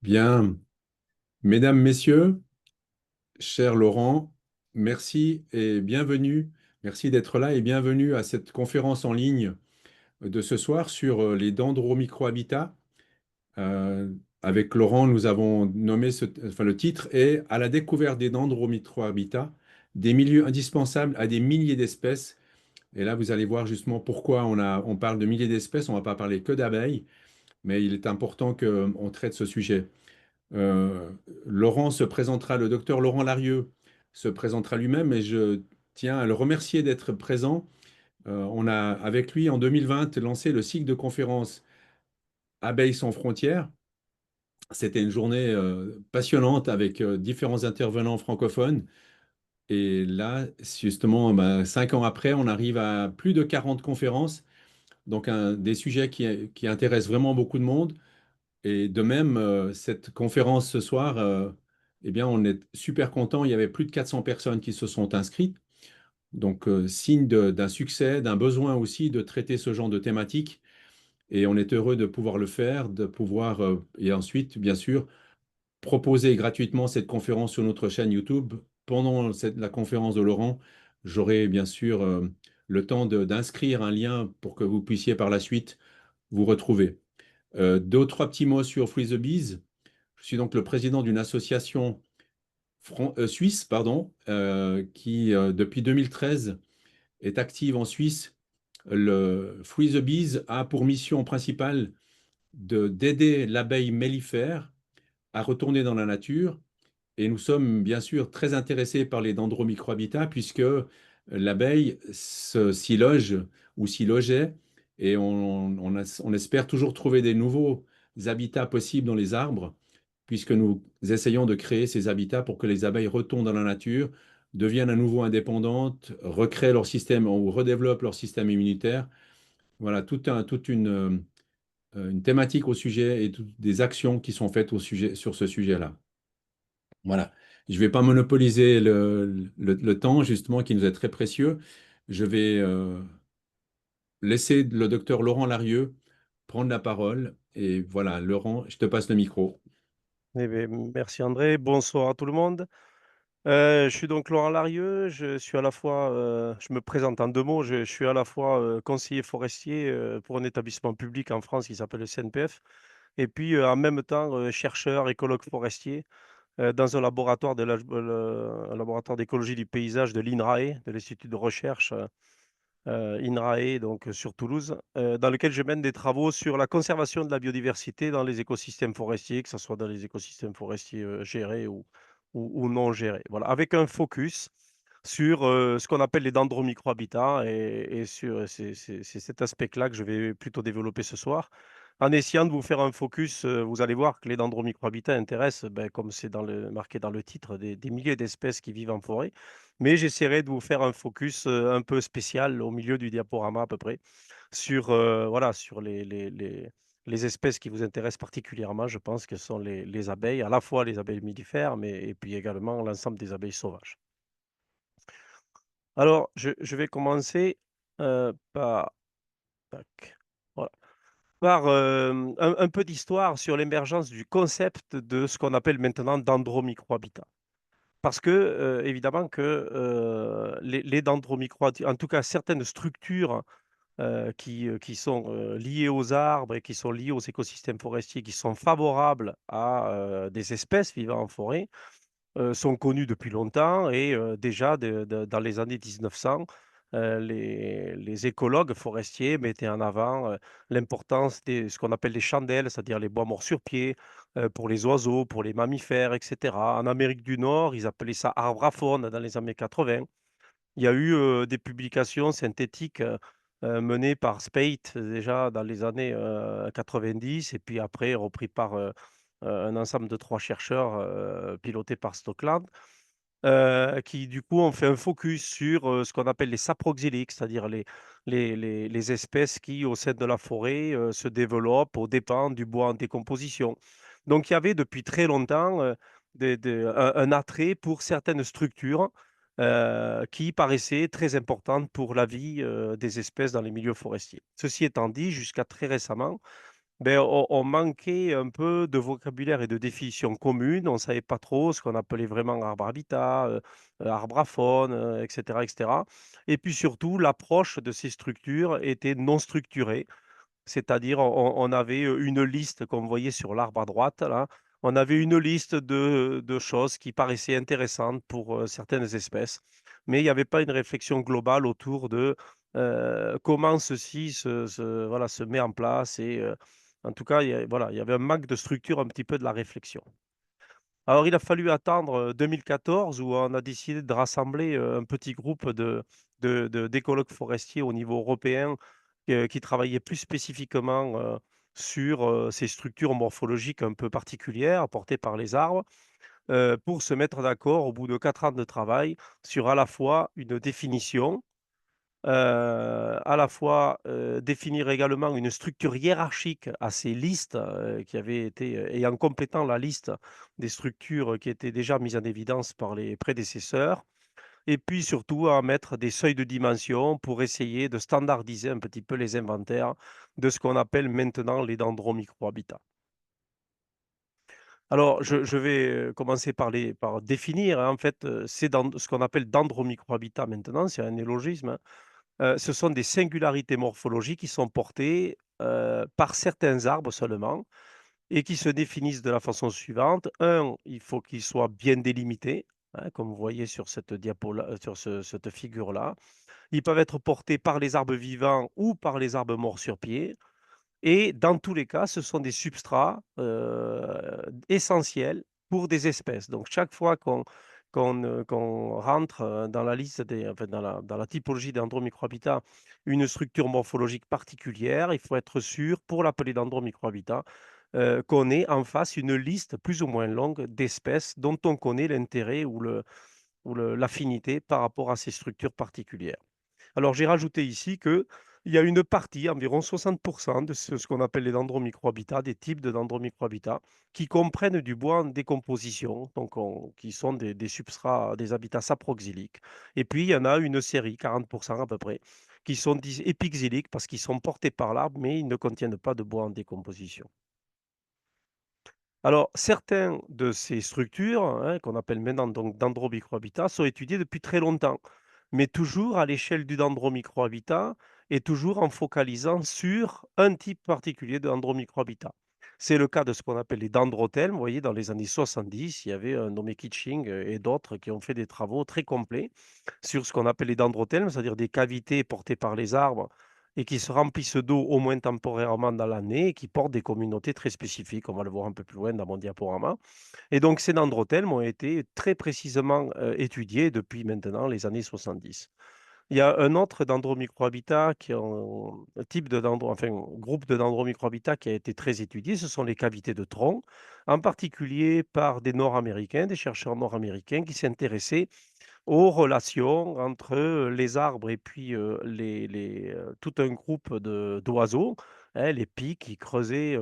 Bien, mesdames, messieurs, cher Laurent, merci et bienvenue. Merci d'être là et bienvenue à cette conférence en ligne de ce soir sur les dendromicrohabitats. Euh, Avec Laurent, nous avons nommé le titre est À la découverte des dendromicrohabitats, des milieux indispensables à des milliers d'espèces. Et là, vous allez voir justement pourquoi on parle de milliers d'espèces. On ne va pas parler que d'abeilles, mais il est important qu'on traite ce sujet. Euh, Laurent se présentera, le docteur Laurent Larieux se présentera lui-même et je tiens à le remercier d'être présent. On a avec lui en 2020 lancé le cycle de conférences Abeilles sans frontières. C'était une journée passionnante avec différents intervenants francophones. Et là, justement, 5 ans après, on arrive à plus de 40 conférences. Donc, des sujets qui intéressent vraiment beaucoup de monde. Et de même, cette conférence ce soir, eh bien, on est super content. Il y avait plus de 400 personnes qui se sont inscrites. Donc, signe d'un succès, d'un besoin aussi de traiter ce genre de thématique. Et on est heureux de pouvoir le faire, de pouvoir, et ensuite, bien sûr, proposer gratuitement cette conférence sur notre chaîne YouTube. Pendant la conférence de Laurent, j'aurai bien sûr le temps d'inscrire un lien pour que vous puissiez par la suite vous retrouver. Deux, trois petits mots sur Free the Bees. Je suis donc le président d'une association suisse, pardon, qui depuis 2013 est active en Suisse. Le Free the Bees a pour mission principale d'aider l'abeille mellifère à retourner dans la nature. Et nous sommes bien sûr très intéressés par les dendromicrohabitats puisque l'abeille s'y loge ou s'y logeait et on espère toujours trouver des nouveaux habitats possibles dans les arbres puisque nous essayons de créer ces habitats pour que les abeilles retournent dans la nature, deviennent à nouveau indépendantes, recréent leur système ou redéveloppent leur système immunitaire. Voilà, toute une thématique au sujet et toutes des actions qui sont faites sur ce sujet-là. Voilà. Je ne vais pas monopoliser le temps, justement, qui nous est très précieux. Je vais laisser le docteur Laurent Larieux prendre la parole. Et voilà, Laurent, je te passe le micro. Eh bien, merci André, bonsoir à tout le monde. Je suis donc Laurent Larieux, je suis à la fois, je me présente en deux mots, je suis à la fois conseiller forestier pour un établissement public en France qui s'appelle le CNPF, et puis en même temps chercheur, écologue forestier dans un laboratoire un laboratoire d'écologie du paysage de l'INRAE, de l'Institut de recherche INRAE, donc sur Toulouse, dans lequel je mène des travaux sur la conservation de la biodiversité dans les écosystèmes forestiers, que ce soit dans les écosystèmes forestiers gérés ou non gérés. Voilà, avec un focus sur ce qu'on appelle les dendromicrohabitats et sur c'est cet aspect-là que je vais plutôt développer ce soir. En essayant de vous faire un focus, vous allez voir que les dendromicrohabitats intéressent, ben, comme c'est marqué dans le titre, des milliers d'espèces qui vivent en forêt. Mais j'essaierai de vous faire un focus un peu spécial au milieu du diaporama à peu près sur, voilà, sur les espèces qui vous intéressent particulièrement. Je pense que ce sont les abeilles, à la fois les abeilles mellifères, mais et puis également l'ensemble des abeilles sauvages. Alors, je vais commencer, par tac, voilà, par, un peu d'histoire sur l'émergence du concept de ce qu'on appelle maintenant dendromicrohabitat. Parce que, évidemment que, les en tout cas certaines structures, qui sont, liées aux arbres et qui sont liées aux écosystèmes forestiers, qui sont favorables à, des espèces vivant en forêt, sont connus depuis longtemps et déjà dans les années 1900, les écologues forestiers mettaient en avant, l'importance des ce qu'on appelle les chandelles, c'est-à-dire les bois morts sur pied, pour les oiseaux, pour les mammifères et cetera. En Amérique du Nord, ils appelaient ça arbre à faune dans les années 80. Il y a eu, des publications synthétiques, menées par Speight déjà dans les années, 90 et puis après repris par, un ensemble de 3 chercheurs, pilotés par Stockland, qui du coup ont fait un focus sur, ce qu'on appelle les saproxyliques, c'est-à-dire les espèces qui, au sein de la forêt, se développent aux dépens du bois en décomposition. Donc il y avait depuis très longtemps, un attrait pour certaines structures, qui paraissaient très importantes pour la vie, des espèces dans les milieux forestiers. Ceci étant dit, jusqu'à très récemment, Ben, on manquait un peu de vocabulaire et de définition commune. On ne savait pas trop ce qu'on appelait vraiment arbre habitat, arbre à faune, et cetera, et cetera. Et puis surtout, l'approche de ces structures était non structurée. C'est-à-dire, on avait, une liste, comme vous voyez sur l'arbre à droite là, on avait une liste de choses qui paraissaient intéressantes pour, certaines espèces. Mais il n'y avait pas une réflexion globale autour de, comment ceci voilà, se met en place et en tout cas, il y avait un manque de structure un petit peu de la réflexion. Alors il a fallu attendre, 2014 où on a décidé de rassembler, un petit groupe d'écologues forestiers au niveau européen, qui travaillaient plus spécifiquement, sur, ces structures morphologiques un peu particulières apportées par les arbres, pour se mettre d'accord au bout de 4 ans de travail sur à la fois une définition, à la fois, définir également une structure hiérarchique à ces listes, qui avaient été, et en complétant la liste des structures qui étaient déjà mises en évidence par les prédécesseurs et puis surtout à mettre des seuils de dimension pour essayer de standardiser un petit peu les inventaires de ce qu'on appelle maintenant les dendromicrohabitats. Alors je vais, commencer par définir, hein, en fait, c'est dans ce qu'on appelle dendromicrohabitat maintenant, c'est un néologisme, hein. Ce sont des singularités morphologiques qui sont portées, par certains arbres seulement et qui se définissent de la façon suivante. Un, il faut qu'ils soient bien délimités, hein, comme vous voyez sur cette diapo là, sur cette figure-là. Ils peuvent être portés par les arbres vivants ou par les arbres morts sur pied et dans tous les cas, ce sont des substrats, essentiels pour des espèces. Donc chaque fois qu'on rentre, dans la liste des enfin dans la typologie d'Andromicrohabitat, une structure morphologique particulière, il faut être sûr, pour l'appeler Dendromicrohabitat, qu'on ait en face une liste plus ou moins longue d'espèces dont on connaît l'intérêt ou l'affinité par rapport à ces structures particulières. Alors j'ai rajouté ici qu'il y a une partie, environ 60 de ce qu'on appelle les dendromicrohabitats, des types de dendromicrohabitats, qui comprennent du bois en décomposition, donc qui sont des substrats, des habitats saproxyliques. Et puis il y en a une série, 40 à peu près, qui sont dits épixyliques parce qu'ils sont portés par l'arbre, mais ils ne contiennent pas de bois en décomposition. Alors, certains de ces structures, hein, qu'on appelle maintenant donc dendromicrohabitats, sont étudiés depuis très longtemps, mais toujours à l'échelle du dendromicrohabitat et toujours en focalisant sur un type particulier de dendromicrohabitat. C'est le cas de ce qu'on appelle les dendrothelmes. Vous voyez, dans les années 70, il y avait un nommé Kitching et d'autres qui ont fait des travaux très complets sur ce qu'on appelle les dendrothelmes, c'est-à-dire des cavités portées par les arbres et qui se remplissent d'eau au moins temporairement dans l'année et qui portent des communautés très spécifiques. On va le voir un peu plus loin dans mon diaporama. Et donc ces dendrothelmes ont été très précisément, étudiés depuis maintenant les années 70. Il y a un autre dendromicrohabitat qui est un type de enfin, un groupe de dendromicrohabitat qui a été très étudié, ce sont les cavités de tronc, en particulier par des Nord-Américains, des chercheurs nord-américains qui s'intéressaient aux relations entre, les arbres et puis, tout un groupe d'oiseaux, hein, les pics qui creusaient,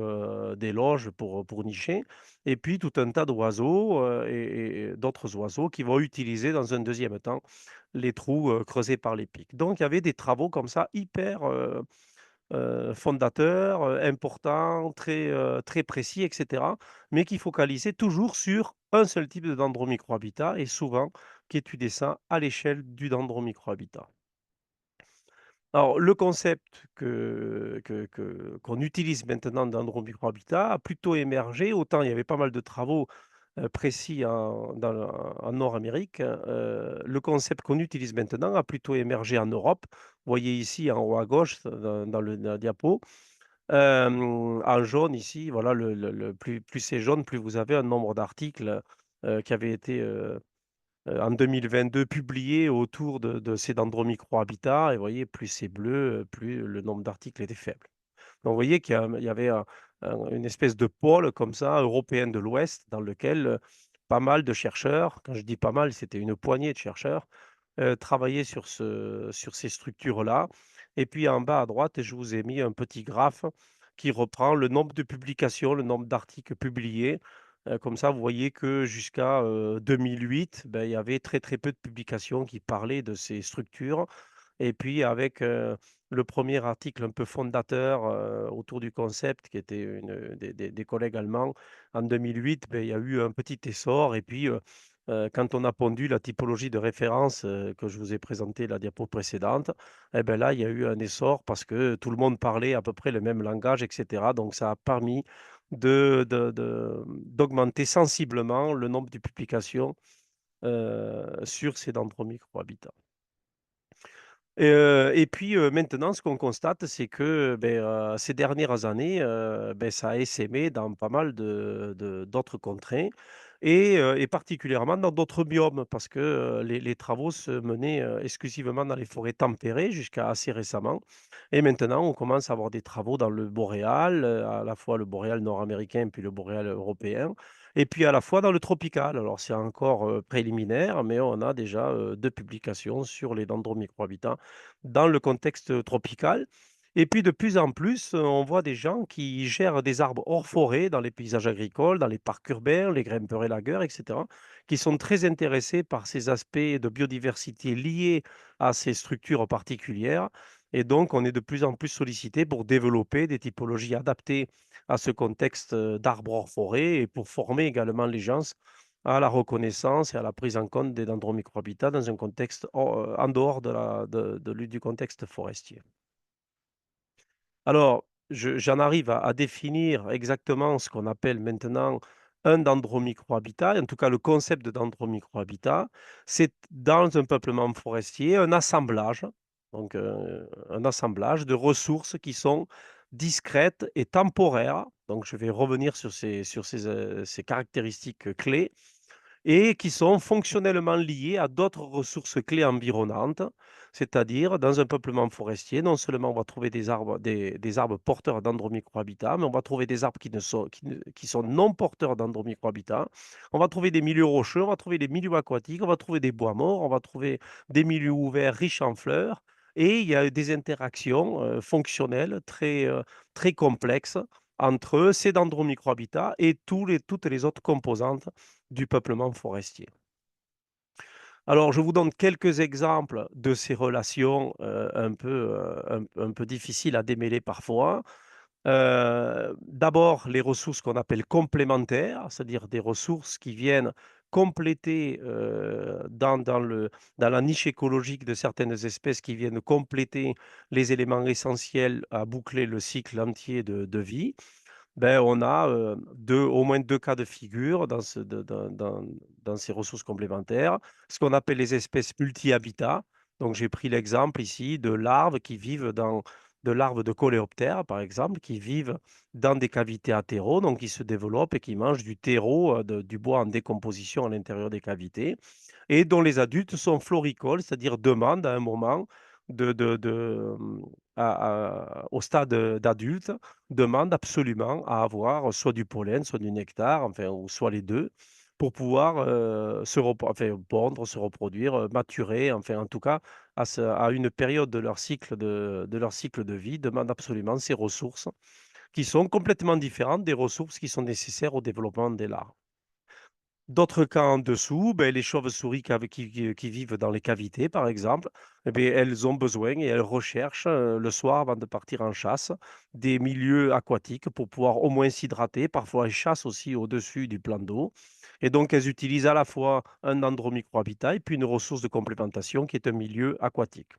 des loges pour nicher et puis tout un tas d'oiseaux, et d'autres oiseaux qui vont utiliser dans un deuxième temps les trous, creusés par les pics. Donc il y avait des travaux comme ça hyper, fondateurs, importants, très précis et cetera, mais qui focalisaient toujours sur un seul type de dendromicrohabitat et souvent qui étudiait ça à l'échelle du dendromicrohabitat. Alors le concept qu'on utilise maintenant dans dendromicrohabitat a plutôt émergé, autant il y avait pas mal de travaux, précis en Nord-Amérique, le concept qu'on utilise maintenant a plutôt émergé en Europe. Vous voyez ici en haut à gauche dans la diapo. En jaune ici, voilà, le plus c'est jaune, plus vous avez un nombre d'articles, qui avaient été, en 2022 publiés autour de ces dendromicrohabitats et vous voyez, plus c'est bleu, plus le nombre d'articles était faible. Donc vous voyez qu'il y avait une espèce de pôle comme ça, européen de l'Ouest, dans lequel, pas mal de chercheurs, quand je dis pas mal, c'était une poignée de chercheurs, travaillaient sur ces structures-là. Et puis en bas à droite, je vous ai mis un petit graphe qui reprend le nombre de publications, le nombre d'articles publiés. Comme ça, vous voyez que jusqu'à, 2008, ben, il y avait très, très peu de publications qui parlaient de ces structures et puis avec, le premier article un peu fondateur autour du concept, qui était des collègues allemands en 2008, ben, il y a eu un petit essor. Et puis, quand on a pondu la typologie de référence que je vous ai présentée la diapo précédente, eh ben là, il y a eu un essor parce que tout le monde parlait à peu près le même langage, etc. Donc, ça a permis d'augmenter sensiblement le nombre de publications sur ces dendromicrohabitats. Et puis, maintenant, ce qu'on constate, c'est que, beh, ces dernières années, beh, ça a essaimé dans pas mal d'autres contrées et particulièrement dans d'autres biomes parce que, les travaux se menaient, exclusivement dans les forêts tempérées jusqu'à assez récemment et maintenant on commence à avoir des travaux dans le boréal, à la fois le boréal nord-américain puis le boréal européen et puis à la fois dans le tropical. Alors c'est encore, préliminaire, mais on a déjà, 2 publications sur les dendromicrohabitants dans le contexte tropical. Et puis de plus en plus, on voit des gens qui gèrent des arbres hors forêt dans les paysages agricoles, dans les parcs urbains, les grimpeurs et lagueurs, etc., qui sont très intéressés par ces aspects de biodiversité liés à ces structures particulières. Et donc, on est de plus en plus sollicité pour développer des typologies adaptées à ce contexte d'arbres hors forêt et pour former également les gens à la reconnaissance et à la prise en compte des dendromicrohabitats dans un contexte en dehors du contexte forestier. Alors, j'en arrive à définir exactement ce qu'on appelle maintenant un dendromicrohabitat, en tout cas le concept de dendromicrohabitat. C'est dans un peuplement forestier un assemblage de ressources qui sont discrètes et temporaires. Donc, je vais revenir ces caractéristiques clés et qui sont fonctionnellement liées à d'autres ressources clés environnantes. C'est-à-dire, dans un peuplement forestier, non seulement on va trouver des arbres porteurs d'andromicrohabitats, mais on va trouver des arbres qui sont non porteurs d'andromicrohabitats. On va trouver des milieux rocheux, on va trouver des milieux aquatiques, on va trouver des bois morts, on va trouver des milieux ouverts riches en fleurs. Et il y a des interactions fonctionnelles très complexes entre ces dendromicrohabitats et toutes les autres composantes du peuplement forestier. Alors, je vous donne quelques exemples de ces relations un peu difficiles à démêler parfois. D'abord, les ressources qu'on appelle complémentaires, c'est-à-dire des ressources qui viennent compléter dans la niche écologique de certaines espèces qui viennent compléter les éléments essentiels à boucler le cycle entier de vie. Ben, on a, au moins 2 cas de figure dans ces ressources complémentaires. Ce qu'on appelle les espèces multi-habitats. Donc j'ai pris l'exemple ici de larves de coléoptères, par exemple, qui vivent dans des cavités à terreau, donc qui se développent et qui mangent du terreau, du bois en décomposition à l'intérieur des cavités et dont les adultes sont floricoles, c'est-à-dire demandent à un moment au stade d'adulte, demandent absolument à avoir soit du pollen, soit du nectar, enfin, ou soit les 2 pour pouvoir, pondre, se reproduire, maturer, enfin, en tout cas, à une période de leur cycle de vie, demandent absolument ces ressources qui sont complètement différentes des ressources qui sont nécessaires au développement des larves. D'autres cas en dessous, beh, les chauves-souris qui vivent dans les cavités, par exemple, eh beh, elles ont besoin et elles recherchent, le soir avant de partir en chasse, des milieux aquatiques pour pouvoir au moins s'hydrater. Parfois, elles chassent aussi au-dessus du plan d'eau et donc elles utilisent à la fois un dendromicrohabitat et puis une ressource de complémentation qui est un milieu aquatique.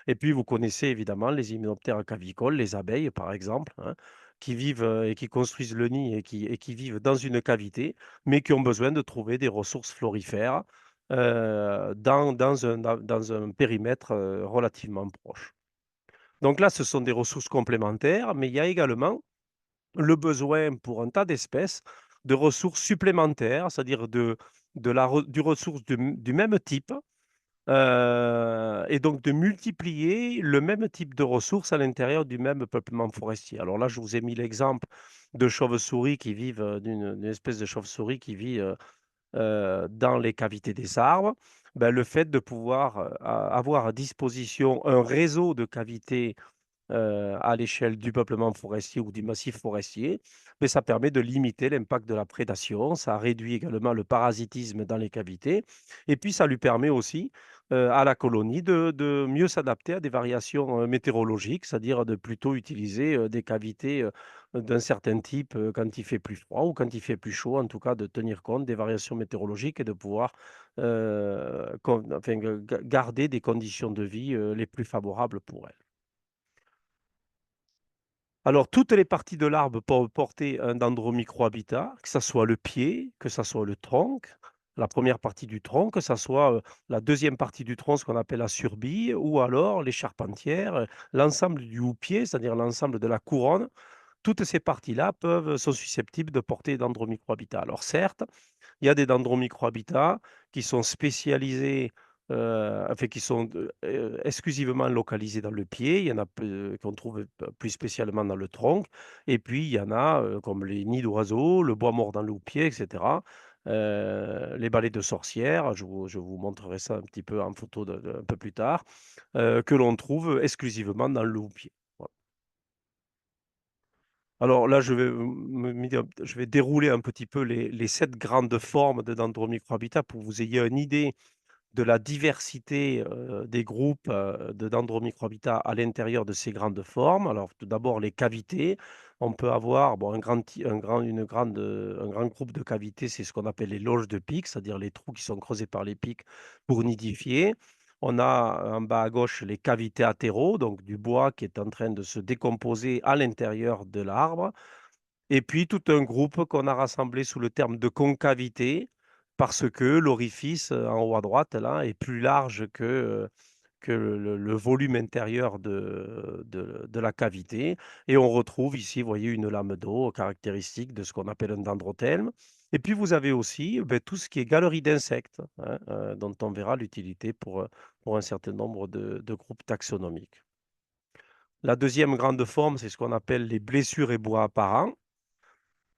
Et puis, vous connaissez évidemment les hyménoptères cavicoles, les abeilles, par exemple, hein, qui vivent et qui construisent le nid et qui vivent dans une cavité, mais qui ont besoin de trouver des ressources florifères dans un périmètre relativement proche. Donc là, ce sont des ressources complémentaires, mais il y a également le besoin pour un tas d'espèces de ressources supplémentaires, c'est-à-dire du ressource du même type, et donc de multiplier le même type de ressources à l'intérieur du même peuplement forestier. Alors là, je vous ai mis l'exemple de chauves-souris qui vivent, d'une espèce de chauve-souris qui vit, dans les cavités des arbres. Ben, le fait de pouvoir, avoir à disposition un réseau de cavités à l'échelle du peuplement forestier ou du massif forestier, mais ça permet de limiter l'impact de la prédation, ça réduit également le parasitisme dans les cavités et puis ça lui permet aussi à la colonie de mieux s'adapter à des variations météorologiques, c'est-à-dire de plutôt utiliser des cavités d'un certain type quand il fait plus froid ou quand il fait plus chaud, en tout cas de tenir compte des variations météorologiques et de pouvoir enfin, garder des conditions de vie les plus favorables pour elles. Alors, toutes les parties de l'arbre peuvent porter un dendromicrohabitat, que ça soit le pied, que ça soit le tronc, la première partie du tronc, que ça soit la deuxième partie du tronc, ce qu'on appelle la surbille, ou alors les charpentières, l'ensemble du houppier, c'est-à-dire l'ensemble de la couronne. Toutes ces parties-là sont susceptibles de porter dendromicrohabitat. Alors certes, il y a des dendromicrohabitats qui sont spécialisés, enfin qui sont exclusivement localisés dans le pied. Il y en a qu'on trouve plus spécialement dans le tronc. Et puis, il y en a comme les nids d'oiseaux, le bois mort dans le houppier, etc. Les balais de sorcières, je vous montrerai ça un petit peu en photo un peu plus tard, que l'on trouve exclusivement dans le houppier. Voilà. Alors là, je vais dérouler un petit peu les 7 grandes formes de Dendromicrohabitat pour que vous ayez une idée de la diversité des groupes de Dendromicrohabitat à l'intérieur de ces grandes formes. Alors, tout d'abord, les cavités. On peut avoir bon, un grand groupe de cavités, c'est ce qu'on appelle les loges de pics, c'est-à-dire les trous qui sont creusés par les pics pour nidifier. On a en bas à gauche les cavités attéraux, donc du bois qui est en train de se décomposer à l'intérieur de l'arbre. Et puis tout un groupe qu'on a rassemblé sous le terme de concavité, parce que l'orifice en haut à droite là est plus large que le volume intérieur de la cavité. Et on retrouve ici, vous voyez, une lame d'eau caractéristique de ce qu'on appelle un dendrothelme. Et puis vous avez aussi tout ce qui est galerie d'insectes, hein, dont on verra l'utilité pour un certain nombre de groupes taxonomiques. La deuxième grande forme, c'est ce qu'on appelle les blessures et bois apparents.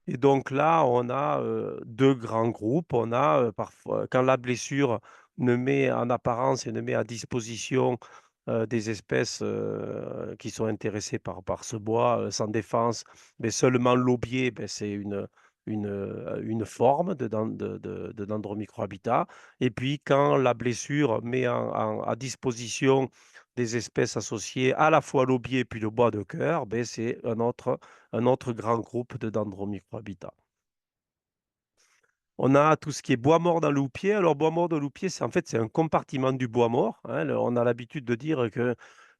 Et donc là, on a 2 grands groupes. On a, parfois quand la blessure ne met en apparence et ne met à disposition, des espèces, qui sont intéressées par ce bois, sans défense, mais seulement l'aubier, beh, c'est une forme de dendromicrohabitat. Et puis quand la blessure met à disposition des espèces associées à la fois l'aubier et puis le bois de cœur, beh, c'est un autre grand groupe de dendromicrohabitats. On a tout ce qui est bois mort dans le houppier. Alors, bois mort dans le houppier, c'est en fait, c'est un compartiment du bois mort, hein. On a l'habitude de dire que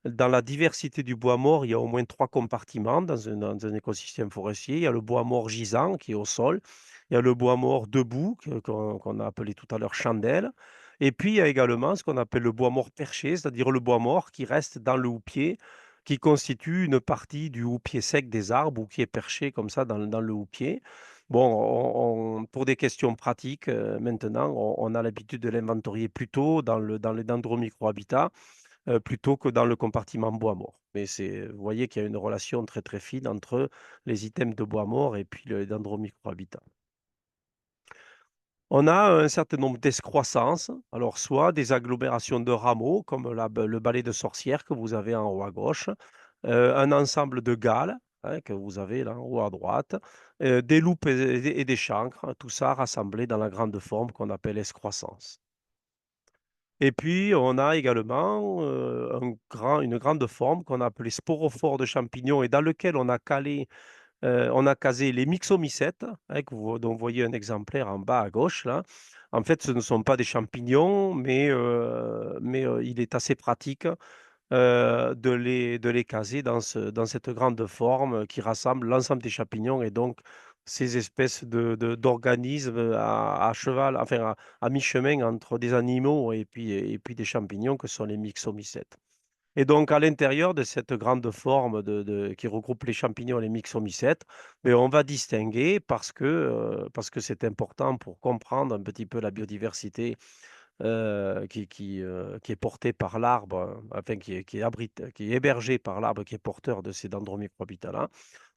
dans la diversité du bois mort, il y a au moins 3 compartiments dans un écosystème forestier. Il y a le bois mort gisant qui est au sol. Il y a le bois mort debout qu'on a appelé tout à l'heure chandelle. Et puis, il y a également ce qu'on appelle le bois mort perché, c'est-à-dire le bois mort qui reste dans le houppier, qui constitue une partie du houppier sec des arbres ou qui est perché comme ça dans le houppier. Bon, pour des questions pratiques, maintenant, on a l'habitude de l'inventorier plutôt dans les dendromicrohabitats, plutôt que dans le compartiment bois mort. Mais vous voyez qu'il y a une relation très, très fine entre les items de bois mort et puis le dendromicrohabitat. On a un certain nombre d'escroissances, alors soit des agglomérations de rameaux, comme le balai de sorcière que vous avez en haut à gauche, un ensemble de galles, hein, que vous avez là en haut à droite, des loupes et des chancres, tout ça rassemblé dans la grande forme qu'on appelle escroissance. Et puis, on a également une grande forme qu'on a appelée sporophore de champignons et dans lequel on a casé les myxomycètes, hein, dont vous voyez un exemplaire en bas à gauche là. En fait, ce ne sont pas des champignons, mais il est assez pratique de les caser dans cette grande forme qui rassemble l'ensemble des champignons et donc ces espèces d'organismes à cheval, enfin à mi-chemin entre des animaux et puis des champignons que sont les myxomycètes. Et donc, à l'intérieur de cette grande forme qui regroupe les champignons et les myxomycètes, mais on va distinguer parce que c'est important pour comprendre un petit peu la biodiversité qui est portée par l'arbre, enfin qui est hébergé par l'arbre qui est porteur de ces dendromicrohabitats-là.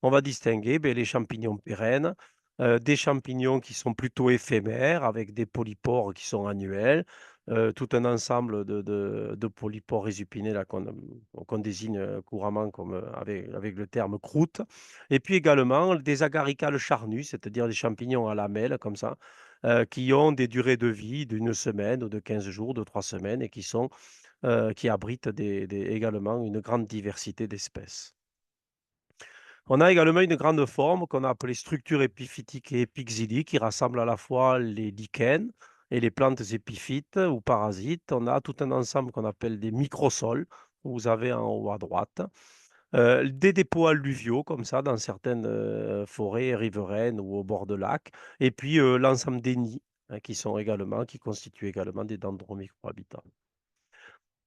On va distinguer ben, les champignons pérennes, des champignons qui sont plutôt éphémères avec des polypores qui sont annuels, tout un ensemble de polypores résupinés là, qu'on désigne couramment comme, avec le terme croûte. Et puis également des agaricales charnus, c'est-à-dire des champignons à lamelles comme ça, qui ont des durées de vie d'une semaine ou de 15 jours, de 3 semaines et qui abritent également une grande diversité d'espèces. On a également une grande forme qu'on a appelée structure épiphytique et épixylie qui rassemble à la fois les lichens et les plantes épiphytes ou parasites. On a tout un ensemble qu'on appelle des microsols, que vous avez en haut à droite. Des dépôts alluviaux comme ça dans certaines, forêts riveraines ou au bord de lacs et puis, l'ensemble des nids, hein, qui constituent également des dendromicrohabitats.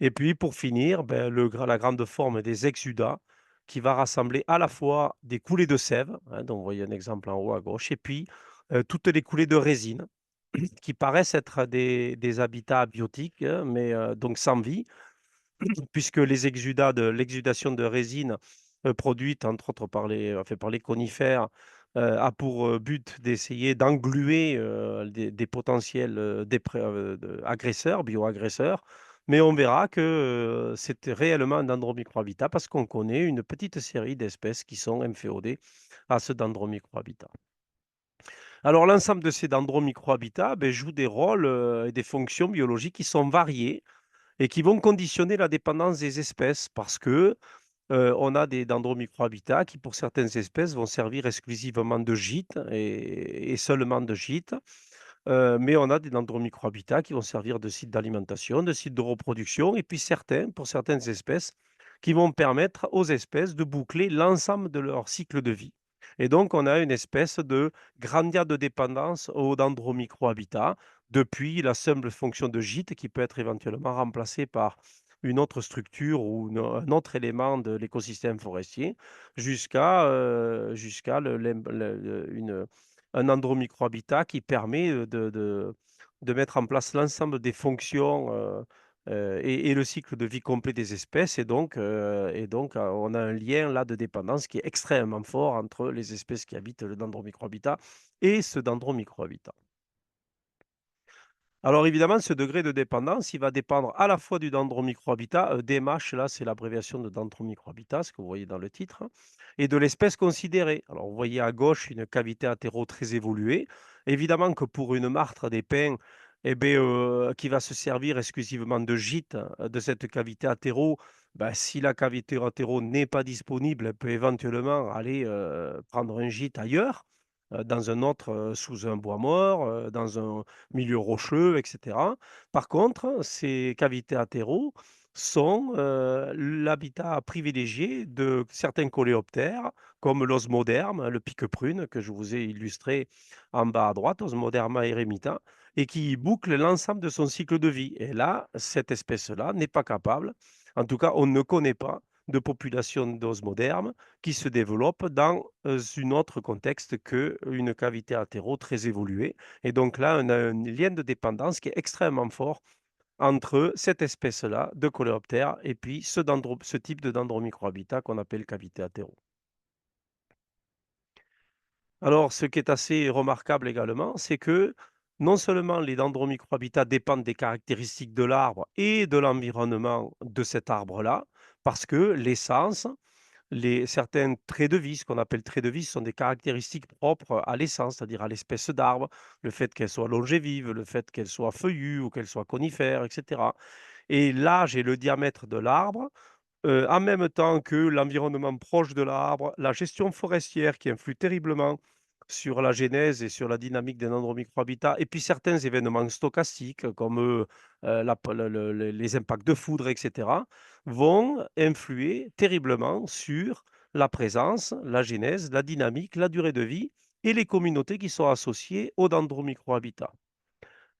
Et puis pour finir, ben, la grande forme des exudats qui va rassembler à la fois des coulées de sève, hein, dont vous voyez un exemple en haut à gauche, et puis toutes les coulées de résine qui paraissent être des habitats abiotiques, hein, mais donc sans vie, puisque l'exudation de résine produite entre autres par les conifères a pour but d'essayer d'engluer des potentiels agresseurs, bioagresseurs. Mais on verra que c'est réellement un dendromicrohabitat parce qu'on connaît une petite série d'espèces qui sont inféodées à ce dendromicrohabitat. Alors, l'ensemble de ces dendromicrohabitats ben, jouent des rôles et des fonctions biologiques qui sont variées et qui vont conditionner la dépendance des espèces parce que on a des dendromicrohabitats qui, pour certaines espèces, vont servir exclusivement de gîte et seulement de gîte. Mais on a des dendromicrohabitats qui vont servir de site d'alimentation, de site de reproduction et puis pour certaines espèces, qui vont permettre aux espèces de boucler l'ensemble de leur cycle de vie. Et donc on a une espèce de grandiade de dépendance aux dendromicrohabitats, depuis la simple fonction de gîte qui peut être éventuellement remplacée par une autre structure ou un autre élément de l'écosystème forestier, jusqu'à un dendromicrohabitat qui permet de mettre en place l'ensemble des fonctions et le cycle de vie complet des espèces. On a un lien là de dépendance qui est extrêmement fort entre les espèces qui habitent le dendromicrohabitat et ce dendromicrohabitat. Alors évidemment, ce degré de dépendance, il va dépendre à la fois du dendromicrohabitat, DMH, là, c'est l'abréviation de dendromicrohabitat, ce que vous voyez dans le titre, hein, et de l'espèce considérée. Alors, vous voyez à gauche une cavité athéro très évoluée. Évidemment que pour une martre des pins, eh beh, qui va se servir exclusivement de gîte, de cette cavité athéro, bah, si la cavité athéro n'est pas disponible, elle peut éventuellement aller prendre un gîte ailleurs, dans un autre, sous un bois mort, dans un milieu rocheux, et cetera. Par contre, ces cavités attéraux sont, l'habitat privilégié de certains coléoptères, comme l'osmoderme, le pique-prune, que je vous ai illustré en bas à droite, Osmoderma eremita, et qui boucle l'ensemble de son cycle de vie. Et là, cette espèce-là n'est pas capable, en tout cas, on ne connaît pas de population d'osmoderme qui se développe dans un autre contexte qu'une cavité athéro très évoluée. Et donc là, on a un lien de dépendance qui est extrêmement fort entre cette espèce-là de coléoptère et puis ce type de dendromicrohabitat qu'on appelle cavité athéro. Alors, ce qui est assez remarquable également, c'est que non seulement les dendromicrohabitats dépendent des caractéristiques de l'arbre et de l'environnement de cet arbre-là, parce que l'essence, certains traits de vie, ce qu'on appelle traits de vie, ce sont des caractéristiques propres à l'essence, c'est-à-dire à l'espèce d'arbre, le fait qu'elle soit longévive, le fait qu'elle soit feuillue ou qu'elle soit conifère, etc. Et l'âge et le diamètre de l'arbre, en même temps que l'environnement proche de l'arbre, la gestion forestière qui influe terriblement sur la genèse et sur la dynamique des dendromicrohabitats, et puis certains événements stochastiques comme les impacts de foudre, etc., vont influer terriblement sur la présence, la genèse, la dynamique, la durée de vie et les communautés qui sont associées aux dendromicrohabitats.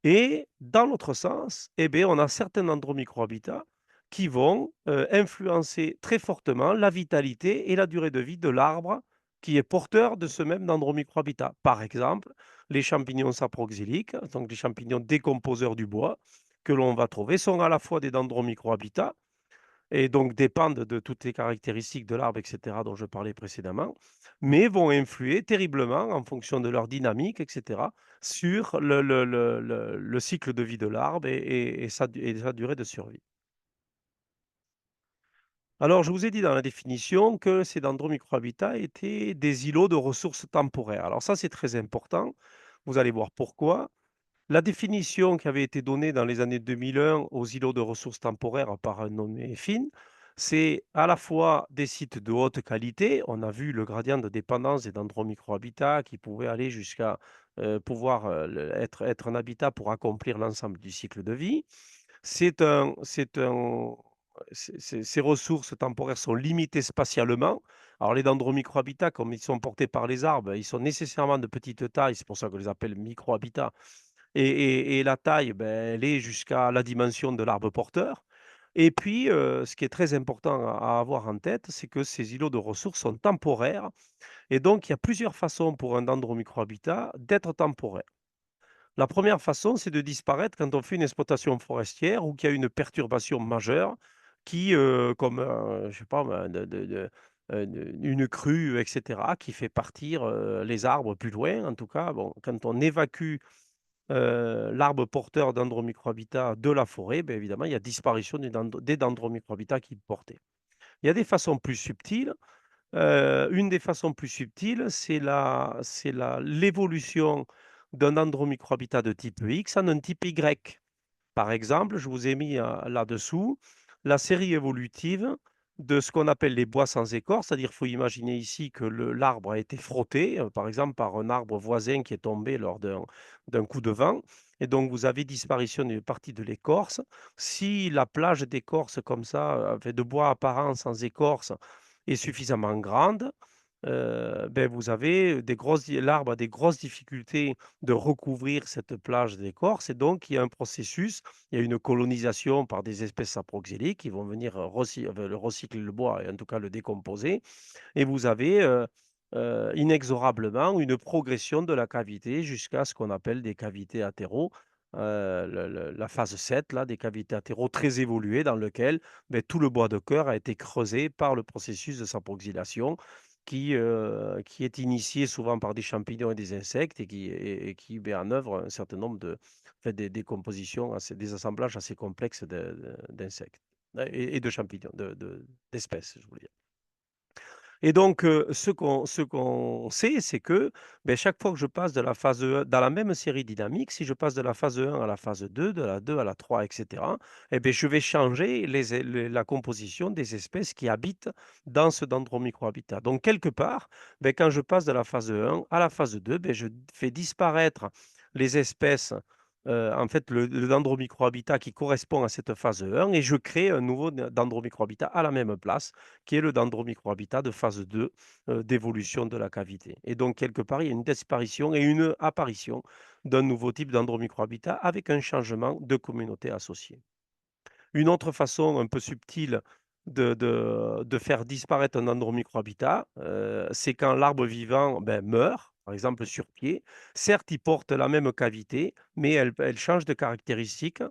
Et dans l'autre sens, eh beh, on a certains dendromicrohabitats qui vont, influencer très fortement la vitalité et la durée de vie de l'arbre qui est porteur de ce même dendromicrohabitat. Par exemple, les champignons saproxyliques, donc les champignons décomposeurs du bois, que l'on va trouver, sont à la fois des dendromicrohabitats et donc dépendent de toutes les caractéristiques de l'arbre, etc., dont je parlais précédemment, mais vont influer terriblement en fonction de leur dynamique, etc., sur le cycle de vie de l'arbre et sa durée de survie. Alors, je vous ai dit dans la définition que ces dendromicrohabitats étaient des îlots de ressources temporaires. Alors ça, c'est très important. Vous allez voir pourquoi. La définition qui avait été donnée dans les années 2001 aux îlots de ressources temporaires par un nommé Finn, c'est à la fois des sites de haute qualité. On a vu le gradient de dépendance des dendromicrohabitats qui pouvait aller jusqu'à pouvoir être un habitat pour accomplir l'ensemble du cycle de vie. C'est un ces ressources temporaires sont limitées spatialement. Alors les dendromicrohabitats, comme ils sont portés par les arbres, ils sont nécessairement de petite taille, c'est pour ça qu'on les appelle microhabitats et la taille, elle est jusqu'à la dimension de l'arbre porteur et puis, ce qui est très important à avoir en tête, c'est que ces îlots de ressources sont temporaires et donc il y a plusieurs façons pour un dendromicrohabitat d'être temporaire. La première façon, c'est de disparaître quand on fait une exploitation forestière ou qu'il y a une perturbation majeure qui, comme, je sais pas moi, une crue, et cetera, qui fait partir, les arbres plus loin. En tout cas, bon, quand on évacue, l'arbre porteur dendromicrohabitat de la forêt, évidemment, il y a disparition des dendromicrohabitats qui le portaient. Il y a des façons plus subtiles. Une des façons plus subtiles, c'est l'évolution d'un dendromicrohabitat de type X en un type Y. Par exemple, je vous ai mis, là-dessous la série évolutive de ce qu'on appelle les bois sans écorce, c'est-à-dire, il faut imaginer ici que l'arbre a été frotté, par exemple, par un arbre voisin qui est tombé lors d'un coup de vent et donc vous avez disparition d'une partie de l'écorce. Si la plage d'écorce comme ça, enfin de bois apparent sans écorce est suffisamment grande, vous avez l'arbre a des grosses difficultés de recouvrir cette plage d'écorce et donc il y a un processus, il y a une colonisation par des espèces saproxyliques qui vont venir, le recycler le bois et en tout cas le décomposer et vous avez, inexorablement une progression de la cavité jusqu'à ce qu'on appelle des cavités attéraux, la phase 7 là, des cavités attéraux très évoluées dans lequel, tout le bois de cœur a été creusé par le processus de saproxylation qui est initié souvent par des champignons et des insectes et qui met en œuvre un certain nombre des décompositions des assemblages assez complexes d'insectes et de champignons, d'espèces, je voulais dire. Et donc, ce qu'on sait, c'est que, chaque fois que je passe de la phase 1 dans la même série dynamique, si je passe de la phase 1 à la phase 2, de la 2 à la 3, et cetera, je vais changer la composition des espèces qui habitent dans ce dendromicrohabitat. Donc quelque part, quand je passe de la phase 1 à la phase 2, je fais disparaître les espèces, en fait, le dendromicrohabitat qui correspond à cette phase 1 et je crée un nouveau dendromicrohabitat à la même place qui est le dendromicrohabitat de phase 2 d'évolution de la cavité. Et donc, quelque part, il y a une disparition et une apparition d'un nouveau type dendromicrohabitat avec un changement de communauté associée. Une autre façon un peu subtile de faire disparaître un dendromicrohabitat, c'est quand l'arbre vivant meurt, par exemple sur pied. Certes, il porte la même cavité, mais elle change de caractéristiques,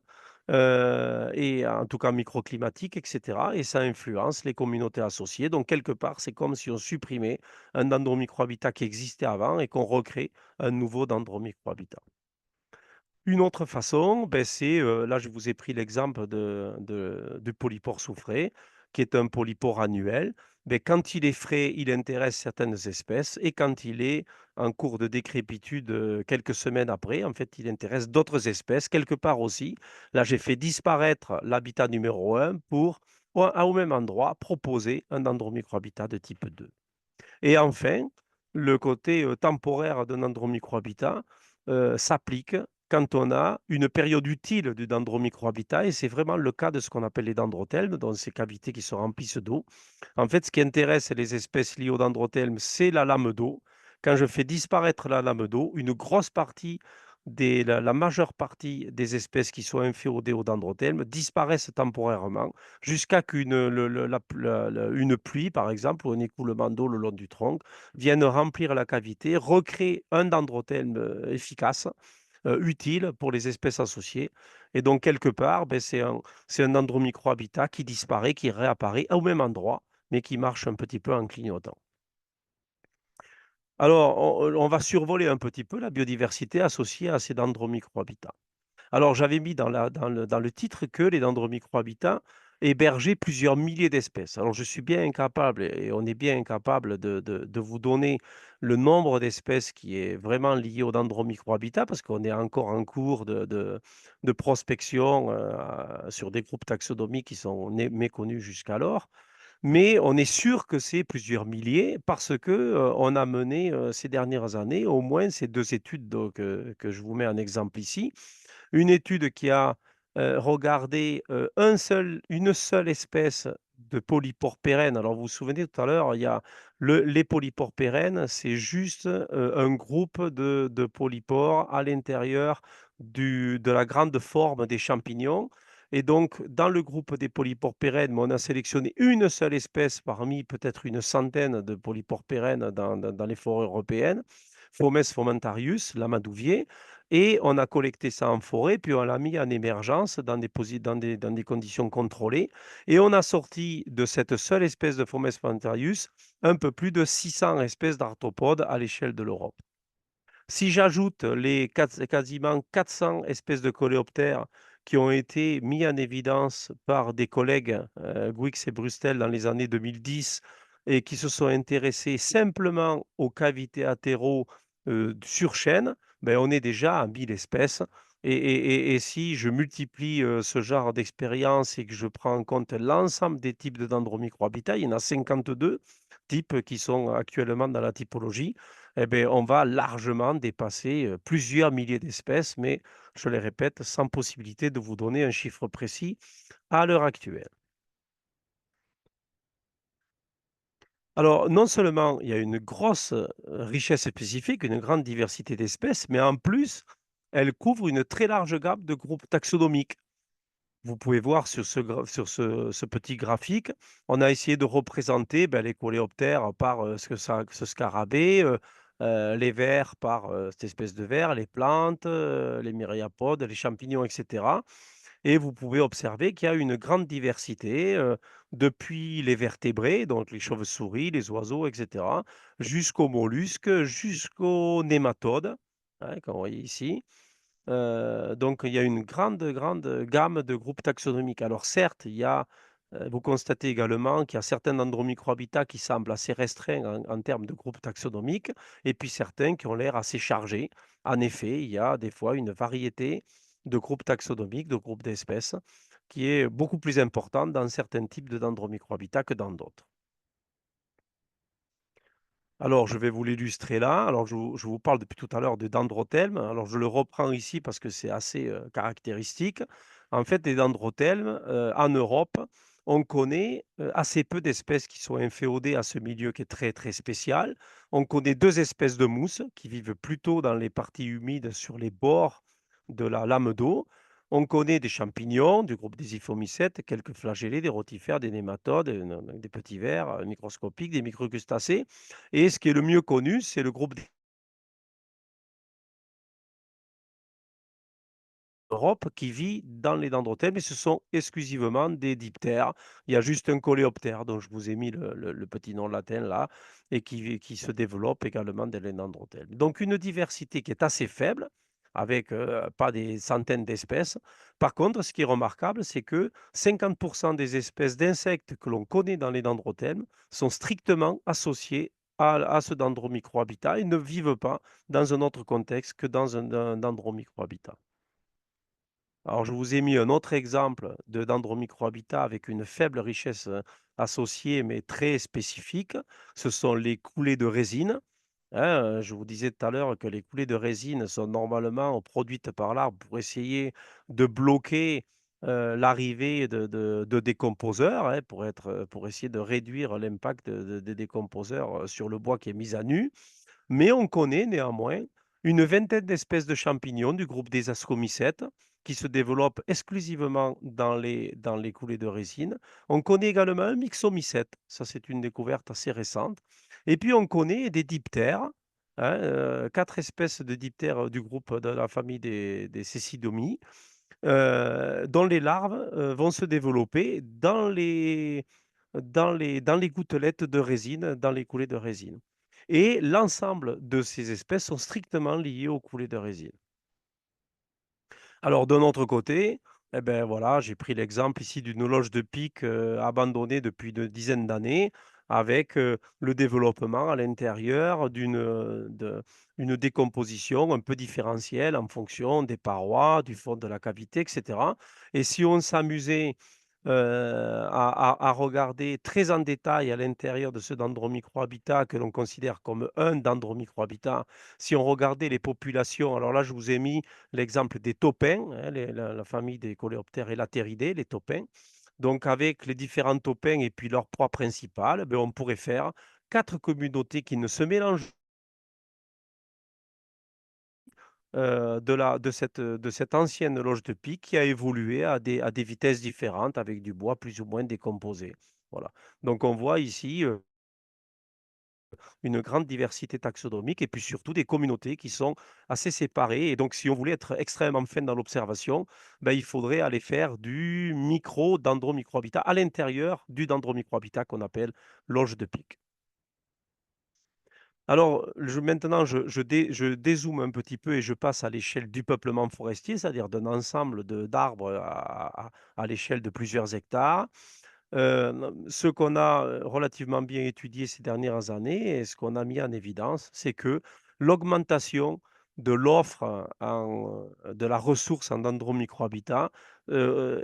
et en tout cas microclimatique, et cetera et ça influence les communautés associées. Donc quelque part, c'est comme si on supprimait un dendromicrohabitat qui existait avant et qu'on recrée un nouveau dendromicrohabitat. Une autre façon, c'est, là je vous ai pris l'exemple du polypore soufré, qui est un polypore annuel. Quand il est frais, il intéresse certaines espèces et quand il est en cours de décrépitude, quelques semaines après, en fait, il intéresse d'autres espèces. Quelque part aussi, là j'ai fait disparaître l'habitat numéro 1 pour, au même endroit, proposer un dendromicrohabitat de type 2. Et enfin, le côté, temporaire d'un dendromicrohabitat, s'applique quand on a une période utile du dendromicrohabitat et c'est vraiment le cas de ce qu'on appelle les dendrothelmes, donc ces cavités qui se remplissent d'eau. En fait, ce qui intéresse les espèces liées aux dendrothelmes, c'est la lame d'eau. Quand je fais disparaître la lame d'eau, une grosse partie la majeure partie des espèces qui sont inféodées aux dendrothelmes disparaissent temporairement jusqu'à qu'une une pluie, par exemple, ou un écoulement d'eau le long du tronc, vienne remplir la cavité, recrée un dendrothelme efficace, utile pour les espèces associées. Et donc, quelque part, ben, c'est un dendromicrohabitat qui disparaît, qui réapparaît au même endroit, mais qui marche un petit peu en clignotant. Alors, on va survoler un petit peu la biodiversité associée à ces dendromicrohabitats. Alors, j'avais mis dans le titre que les dendromicrohabitats hébergeaient plusieurs milliers d'espèces. Alors, je suis bien incapable, et on est bien incapable de vous donner le nombre d'espèces qui est vraiment lié aux dendromicrohabitats, parce qu'on est encore en cours de prospection sur des groupes taxonomiques qui sont méconnus jusqu'alors. Mais on est sûr que c'est plusieurs milliers parce que, on a mené, ces dernières années, au moins ces 2 études donc, que je vous mets en exemple ici. Une étude qui a, regardé, une seule espèce de polypore pérenne. Alors vous vous souvenez tout à l'heure, il y a les polypores pérennes, c'est juste, un groupe de polypores à l'intérieur de la grande forme des champignons. Et donc dans le groupe des polypores pérennes, on a sélectionné une seule espèce parmi peut-être une centaine de polypores pérennes dans les forêts européennes, Fomes fomentarius, l'amadouvier, et on a collecté ça en forêt, puis on l'a mis en émergence dans des conditions contrôlées. Et on a sorti de cette seule espèce de Fomes plantarius un peu plus de 600 espèces d'arthropodes à l'échelle de l'Europe. Si j'ajoute les quasiment 400 espèces de coléoptères qui ont été mis en évidence par des collègues, Guix et Brustel dans les années 2010 et qui se sont intéressés simplement aux cavités attéraux, sur chêne, ben, on est déjà à 1000 espèces et si je multiplie, ce genre d'expérience et que je prends en compte l'ensemble des types de dendromicrohabitats, il y en a 52 types qui sont actuellement dans la typologie, eh beh, on va largement dépasser, plusieurs milliers d'espèces, mais je les répète, sans possibilité de vous donner un chiffre précis à l'heure actuelle. Alors, non seulement il y a une grosse, richesse spécifique, une grande diversité d'espèces, mais en plus, elle couvre une très large gamme de groupes taxonomiques. Vous pouvez voir sur ce petit graphique, on a essayé de représenter, les coléoptères par, ce scarabée, les vers par, cette espèce de ver, les plantes, les myriapodes, les champignons et cetera. Et vous pouvez observer qu'il y a une grande diversité, depuis les vertébrés, donc les chauves-souris, les oiseaux et cetera, jusqu'aux mollusques, jusqu'aux nématodes, hein, comme vous voyez ici. Donc il y a une grande gamme de groupes taxonomiques. Alors certes, vous constatez également qu'il y a certains dendromicrohabitats qui semblent assez restreints en termes de groupes taxonomiques et puis certains qui ont l'air assez chargés. En effet, il y a des fois une variété de groupes taxonomiques, de groupes d'espèces, qui est beaucoup plus importante dans certains types de dendromicrohabitats que dans d'autres. Alors, je vais vous l'illustrer là. Alors, je vous parle depuis tout à l'heure de dendrothelme. Alors, je le reprends ici parce que c'est assez caractéristique. En fait, les dendrothelmes, en Europe, on connaît assez peu d'espèces qui sont inféodées à ce milieu qui est très, très spécial. On connaît deux espèces de mousses qui vivent plutôt dans les parties humides sur les bords de la lame d'eau. On connaît des champignons du groupe des Iphomycètes, quelques flagellés, des rotifères, des nématodes, des petits vers microscopiques, des microcrustacés. Et ce qui est le mieux connu, c'est le groupe d'Europe qui vit dans les dendrothèmes et ce sont exclusivement des diptères. Il y a juste un coléoptère dont je vous ai mis le petit nom latin là et qui se développe également dans les dendrothèmes. Donc une diversité qui est assez faible avec pas des centaines d'espèces. Par contre, ce qui est remarquable, c'est que 50% des espèces d'insectes que l'on connaît dans les dendrothèmes sont strictement associées à ce dendromicrohabitat et ne vivent pas dans un autre contexte que dans un dendromicrohabitat. Alors, je vous ai mis un autre exemple de dendromicrohabitat avec une faible richesse associée, mais très spécifique. Ce sont les coulées de résine. Hein, je vous disais tout à l'heure que les coulées de résine sont normalement produites par l'arbre pour essayer de bloquer l'arrivée de décomposeurs, hein, pour essayer de réduire l'impact des décomposeurs sur le bois qui est mis à nu. Mais on connaît néanmoins une vingtaine d'espèces de champignons du groupe des ascomycètes qui se développent exclusivement dans les coulées de résine. On connaît également un myxomycète, ça c'est une découverte assez récente. Et puis on connaît des diptères hein, 4 espèces de diptères du groupe de la famille des Cécidomyes, dont les larves, vont se développer dans les gouttelettes de résine, dans les coulées de résine et l'ensemble de ces espèces sont strictement liées aux coulées de résine. Alors d'un autre côté, eh ben voilà, j'ai pris l'exemple ici d'une loge de pique, abandonnée depuis une dizaine d'années avec, le développement à l'intérieur une décomposition un peu différentielle en fonction des parois, du fond de la cavité et cetera et si on s'amusait, à regarder très en détail à l'intérieur de ce dendromicrohabitat que l'on considère comme un dendromicrohabitat, si on regardait les populations alors là je vous ai mis l'exemple des taupins, hein, la famille des coléoptères élathéridés, les taupins. Donc, avec les différents taupins et puis leur proie principale, ben, on pourrait faire 4 communautés qui ne se mélangent de cette ancienne loge de pique qui a évolué à des vitesses différentes avec du bois plus ou moins décomposé. Voilà. Donc, on voit ici une grande diversité taxonomique et puis surtout des communautés qui sont assez séparées. Et donc, si on voulait être extrêmement fin dans l'observation, ben, il faudrait aller faire du micro-dendromicrohabitat à l'intérieur du dendromicrohabitat qu'on appelle loge de pique. Alors, maintenant, je dézoome un petit peu et je passe à l'échelle du peuplement forestier, c'est-à-dire d'un ensemble d'arbres à l'échelle de plusieurs hectares. Ce qu'on a, relativement bien étudié ces dernières années et ce qu'on a mis en évidence, c'est que l'augmentation de l'offre de la ressource en dendromicrohabitat,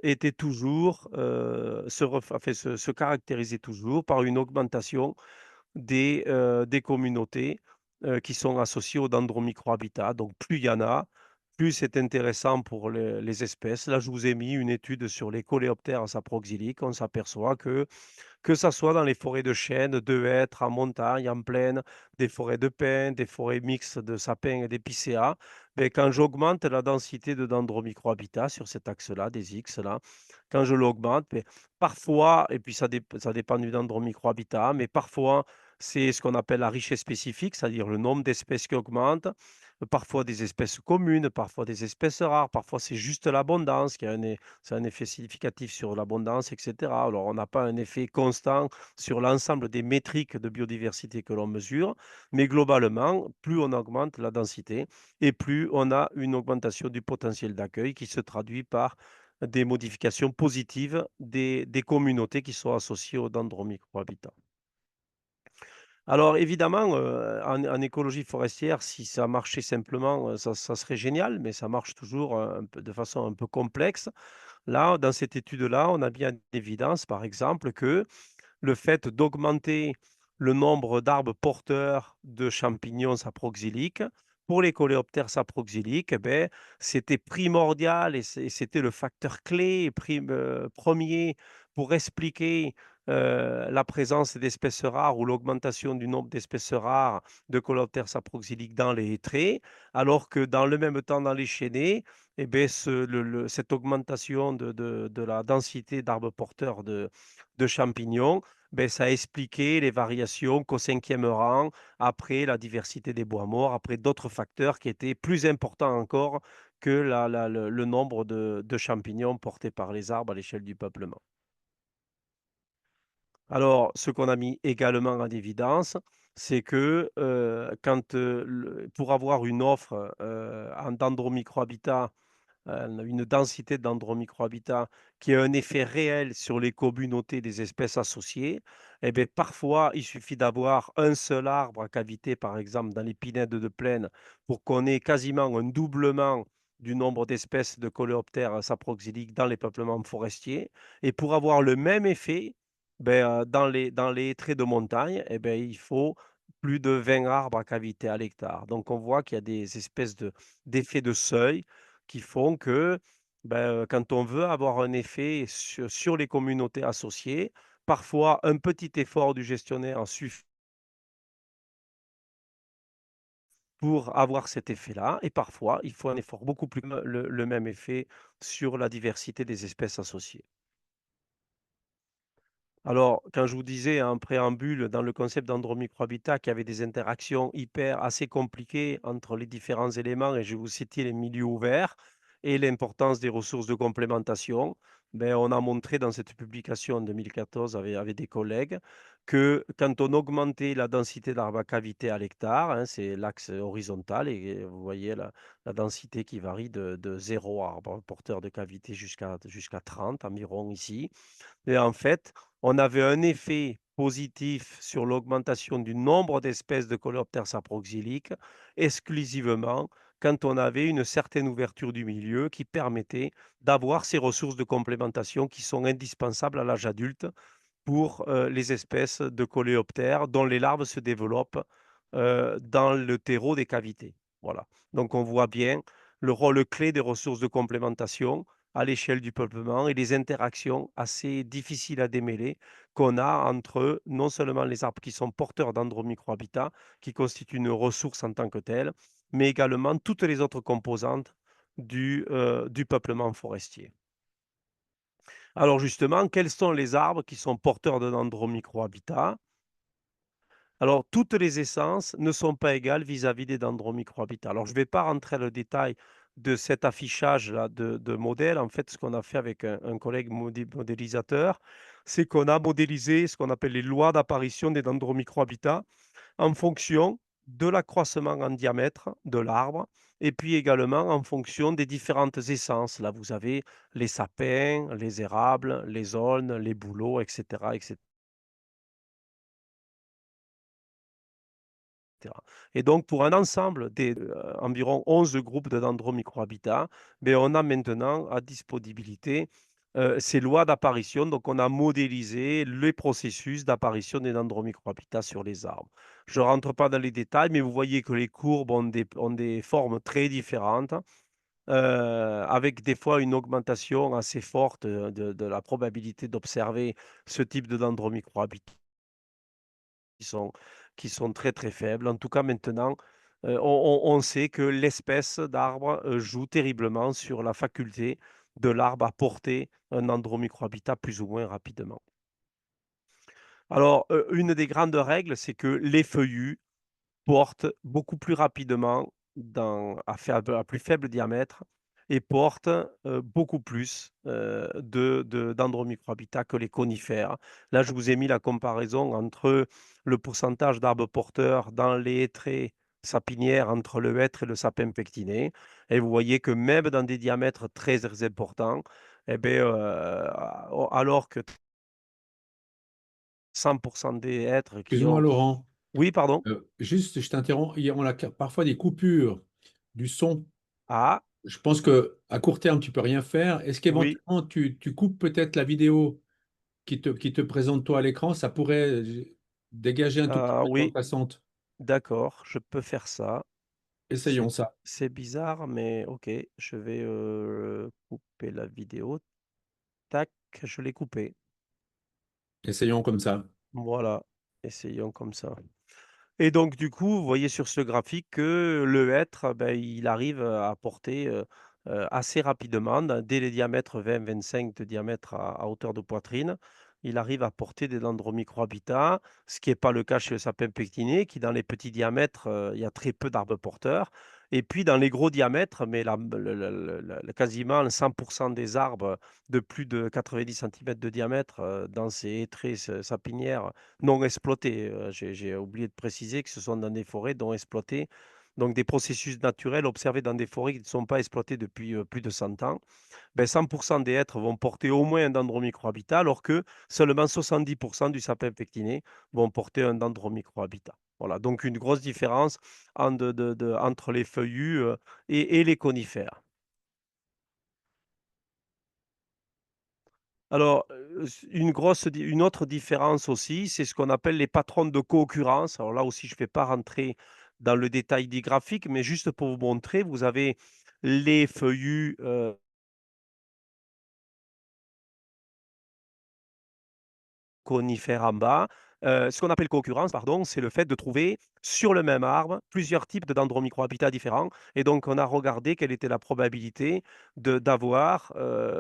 était toujours, se caractérisait toujours par une augmentation des communautés, qui sont associées au dendromicrohabitat. Donc plus il y en a, plus c'est intéressant pour les espèces. Là, je vous ai mis une étude sur les coléoptères saproxyliques. On s'aperçoit que ça soit dans les forêts de chênes, de hêtres, en montagne, en plaine, des forêts de pins, des forêts mixtes de sapins et d'épicéas, beh, quand j'augmente la densité de dendromicrohabitat sur cet axe-là, des X-là, quand je l'augmente, beh, parfois, et puis ça dépend du dendromicrohabitat, mais parfois, c'est ce qu'on appelle la richesse spécifique, c'est-à-dire le nombre d'espèces qui augmente, parfois des espèces communes, parfois des espèces rares, parfois c'est juste l'abondance qui a c'est un effet significatif sur l'abondance, et cetera. Alors, on n'a pas un effet constant sur l'ensemble des métriques de biodiversité que l'on mesure, mais globalement, plus on augmente la densité et plus on a une augmentation du potentiel d'accueil qui se traduit par des modifications positives des communautés qui sont associées au dendromicrohabitat. Alors évidemment, en écologie forestière, si ça marchait simplement, ça serait génial, mais ça marche toujours, un peu de façon un peu complexe. Là, dans cette étude-là, on a bien d'évidence, par exemple, que le fait d'augmenter le nombre d'arbres porteurs de champignons saproxyliques, pour les coléoptères saproxyliques, eh beh, c'était primordial et c'était le facteur clé et 1 pour expliquer, la présence d'espèces rares ou l'augmentation du nombre d'espèces rares de coléoptères saproxyliques dans les hêtraies, alors que dans le même temps dans les chênaies, et beh, cette augmentation de la densité d'arbres porteurs de champignons, beh, ça a expliqué les variations qu'au 5e rang, après la diversité des bois morts, après d'autres facteurs qui étaient plus importants encore que le nombre de champignons portés par les arbres à l'échelle du peuplement. Alors, ce qu'on a mis également en évidence, c'est que, pour avoir une offre, en dendromicrohabitat une densité d'endromicrohabitat qui a un effet réel sur les communautés des espèces associées, eh beh, parfois, il suffit d'avoir un seul arbre à cavité, par exemple, dans les pinèdes de plaine, pour qu'on ait quasiment un doublement du nombre d'espèces de coléoptères saproxyliques dans les peuplements forestiers. Et pour avoir le même effet, beh, dans les traits de montagne, eh beh, il faut plus de 20 arbres à cavité à l'hectare. Donc on voit qu'il y a des espèces d'effets de seuil qui font que, ben, quand on veut avoir un effet sur les communautés associées, parfois un petit effort du gestionnaire suffit pour avoir cet effet-là et parfois il faut un effort beaucoup plus le même effet sur la diversité des espèces associées. Alors, quand je vous disais en préambule, dans le concept d'andromicrohabitat, qu'il y avait des interactions hyper assez compliquées entre les différents éléments, et je vais vous citer les milieux ouverts et l'importance des ressources de complémentation, ben, on a montré dans cette publication en 2014 avec des collègues que quand on augmentait la densité d'arbres à cavité à l'hectare, hein, c'est l'axe horizontal, et vous voyez la densité qui varie de 0 arbre porteur de cavité jusqu'à 30 environ ici. Et en fait, on avait un effet positif sur l'augmentation du nombre d'espèces de coléoptères saproxyliques, exclusivement quand on avait une certaine ouverture du milieu qui permettait d'avoir ces ressources de complémentation qui sont indispensables à l'âge adulte pour les espèces de coléoptères dont les larves se développent dans le terreau des cavités. Voilà. Donc on voit bien le rôle clé des ressources de complémentation à l'échelle du peuplement et les interactions assez difficiles à démêler qu'on a entre non seulement les arbres qui sont porteurs d'andromicrohabitat, qui constituent une ressource en tant que telle, mais également toutes les autres composantes du peuplement forestier. Alors justement, quels sont les arbres qui sont porteurs d'un andromicrohabitat? Alors, toutes les essences ne sont pas égales vis-à-vis des dendromicrohabitats. Alors, je ne vais pas rentrer dans le détail de cet affichage-là de modèles. En fait, ce qu'on a fait avec un collègue modélisateur, c'est qu'on a modélisé ce qu'on appelle les lois d'apparition des dendromicrohabitats en fonction de l'accroissement en diamètre de l'arbre et puis également en fonction des différentes essences. Là, vous avez les sapins, les érables, les aulnes, les bouleaux, etc., etc. Et donc, pour un ensemble des environ 11 groupes de dendromicrohabitats, beh, on a maintenant à disponibilité ces lois d'apparition. Donc, on a modélisé les processus d'apparition des dendromicrohabitats sur les arbres. Je ne rentre pas dans les détails, mais vous voyez que les courbes ont des formes très différentes, avec des fois une augmentation assez forte de la probabilité d'observer ce type de dendromicrohabitat qui sont qui sont très, très faibles. En tout cas, maintenant, on sait que l'espèce d'arbre, joue terriblement sur la faculté de l'arbre à porter un andromicrohabitat plus ou moins rapidement. Alors, une des grandes règles, c'est que les feuillus portent beaucoup plus rapidement à plus faible diamètre et portent, beaucoup plus, d'endromicrohabitat que les conifères. Là, je vous ai mis la comparaison entre le pourcentage d'arbres porteurs dans les hêtraies sapinières entre le hêtre et le sapin pectiné, et vous voyez que même dans des diamètres très importants, et beh, alors que 100 des hêtres qui Excuse-moi, ont Laurent. oui, pardon? Juste, je t'interromps. On a parfois des coupures du son. Ah, Je pense que à court terme, tu peux rien faire. Est-ce oui, qu'éventuellement, tu coupes peut-être la vidéo qui te présente toi à l'écran? Ça pourrait dégager un tout petit peu de bande oui. passante. D'accord, je peux faire ça. C'est Essayons ça. c'est bizarre, mais OK, je vais, couper la vidéo. Tac, je l'ai coupée. Essayons comme ça. Voilà, essayons comme ça. Et donc du coup, vous voyez sur ce graphique que le hêtre, ben, il arrive, à porter, assez rapidement, dès les diamètres 20-25 de diamètre à hauteur de poitrine, il arrive à porter des dendromicrohabitats, ce qui est pas le cas chez le sapin pectiné qui dans les petits diamètres, il y a très peu d'arbres porteurs. Et puis dans les gros diamètres, mais la le quasiment 100 des arbres de plus de 90 centimètres de diamètre, dans ces hêtraies sapinières non exploitées, j'ai oublié de préciser que ce sont dans des forêts non exploitées, donc des processus naturels observés dans des forêts qui ne sont pas exploitées depuis, plus de 100 ans. Ben 100 des hêtres vont porter au moins un dendromicrohabitat, alors que seulement 70 du sapin pectiné vont porter un dendromicrohabitat. Voilà, donc une grosse différence entre les feuillus, et les conifères. Alors, une autre différence aussi, c'est ce qu'on appelle les patrons de co-occurrence. Alors là aussi, je ne vais pas rentrer dans le détail des graphiques, mais juste pour vous montrer, vous avez les feuillus, conifères en bas, Ce qu'on appelle co-occurrence, pardon, c'est le fait de trouver sur le même arbre plusieurs types de dendromicrohabitats différents. Et donc, on a regardé quelle était la probabilité d'avoir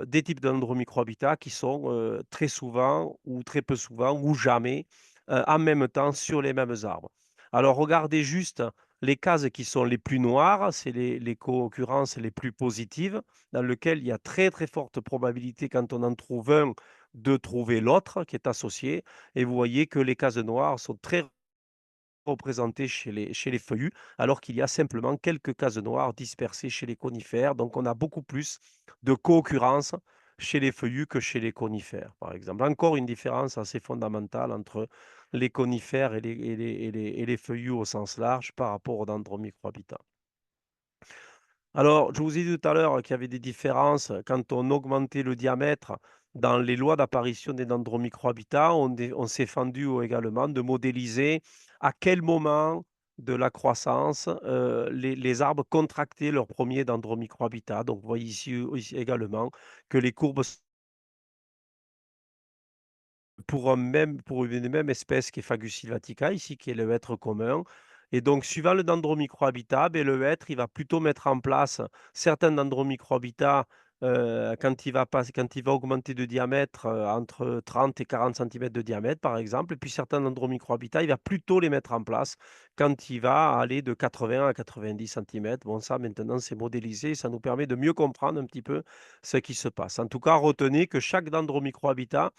des types de dendromicrohabitats qui sont très souvent ou très peu souvent ou jamais en même temps sur les mêmes arbres. Alors, regardez juste les cases qui sont les plus noires, c'est les co-occurrences les plus positives, dans lesquelles il y a très très forte probabilité, quand on en trouve un, de trouver l'autre qui est associé. Et vous voyez que les cases noires sont très représentées chez les feuillus, alors qu'il y a simplement quelques cases noires dispersées chez les conifères. Donc, on a beaucoup plus de co-occurrence chez les feuillus que chez les conifères, par exemple. Encore une différence assez fondamentale entre les conifères et les feuillus au sens large par rapport aux dendromicrohabitats. Alors, je vous ai dit tout à l'heure qu'il y avait des différences quand on augmentait le diamètre dans les lois d'apparition des dendromicrohabitats. On s'est fendu également de modéliser à quel moment de la croissance les arbres contractaient leur premier dendromicrohabitat. Donc, vous voyez ici également que les courbes pour une même espèce qui est Fagus sylvatica, ici, qui est le hêtre commun. Et donc, suivant le dendromicrohabitat, beh, le hêtre, il va plutôt mettre en place certains dendromicrohabitats quand il va augmenter de diamètre entre 30 et 40 centimètres de diamètre, par exemple. Et puis, certains dendromicrohabitats, il va plutôt les mettre en place quand il va aller de 80 à 90 centimètres. Bon, ça, maintenant, c'est modélisé. Ça nous permet de mieux comprendre un petit peu ce qui se passe. En tout cas, retenez que chaque dendromicrohabitat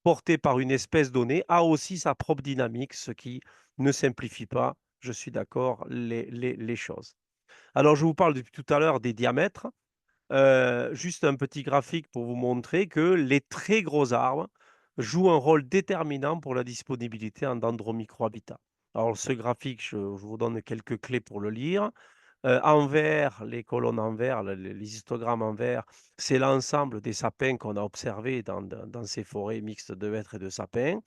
porté par une espèce donnée, a aussi sa propre dynamique, ce qui ne simplifie pas, je suis d'accord, les choses. Alors, je vous parle depuis tout à l'heure des diamètres. Juste un petit graphique pour vous montrer que les très gros arbres jouent un rôle déterminant pour la disponibilité en dendromicrohabitat. Alors, ce graphique, je vous donne quelques clés pour le lire. En vert, les colonnes en vert, les histogrammes en vert, c'est l'ensemble des sapins qu'on a observés dans ces forêts mixtes de hêtres et de sapins.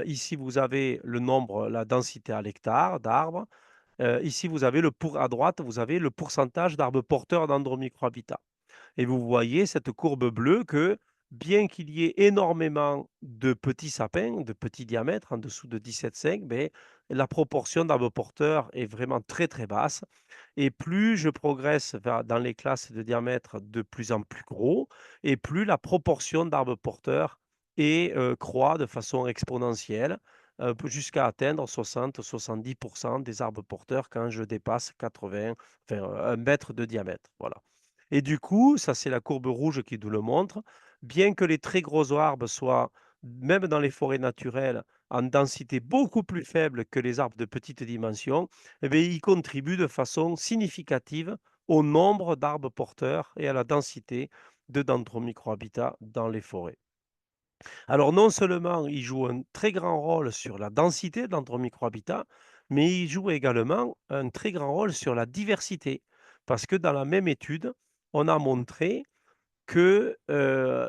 Ici, vous avez le nombre, la densité à l'hectare d'arbres. Ici, à droite, vous avez le pourcentage d'arbres porteurs dendromicrohabitat. Et vous voyez cette courbe bleue que, bien qu'il y ait énormément de petits sapins, de petits diamètres, en dessous de 17,5, mais la proportion d'arbres porteurs est vraiment très très basse. Et plus je progresse dans les classes de diamètre de plus en plus gros, et plus la proportion d'arbres porteurs croît de façon exponentielle, jusqu'à atteindre 60-70% des arbres porteurs quand je dépasse 80, enfin, 1 mètre de diamètre. Voilà. Et du coup, ça c'est la courbe rouge qui nous le montre, bien que les très gros arbres soient, même dans les forêts naturelles, en densité beaucoup plus faible que les arbres de petite dimension, eh bien, ils contribuent de façon significative au nombre d'arbres porteurs et à la densité de dendromicrohabitats dans les forêts. Alors non seulement ils jouent un très grand rôle sur la densité dendromicrohabitats, mais ils jouent également un très grand rôle sur la diversité. Parce que dans la même étude, on a montré que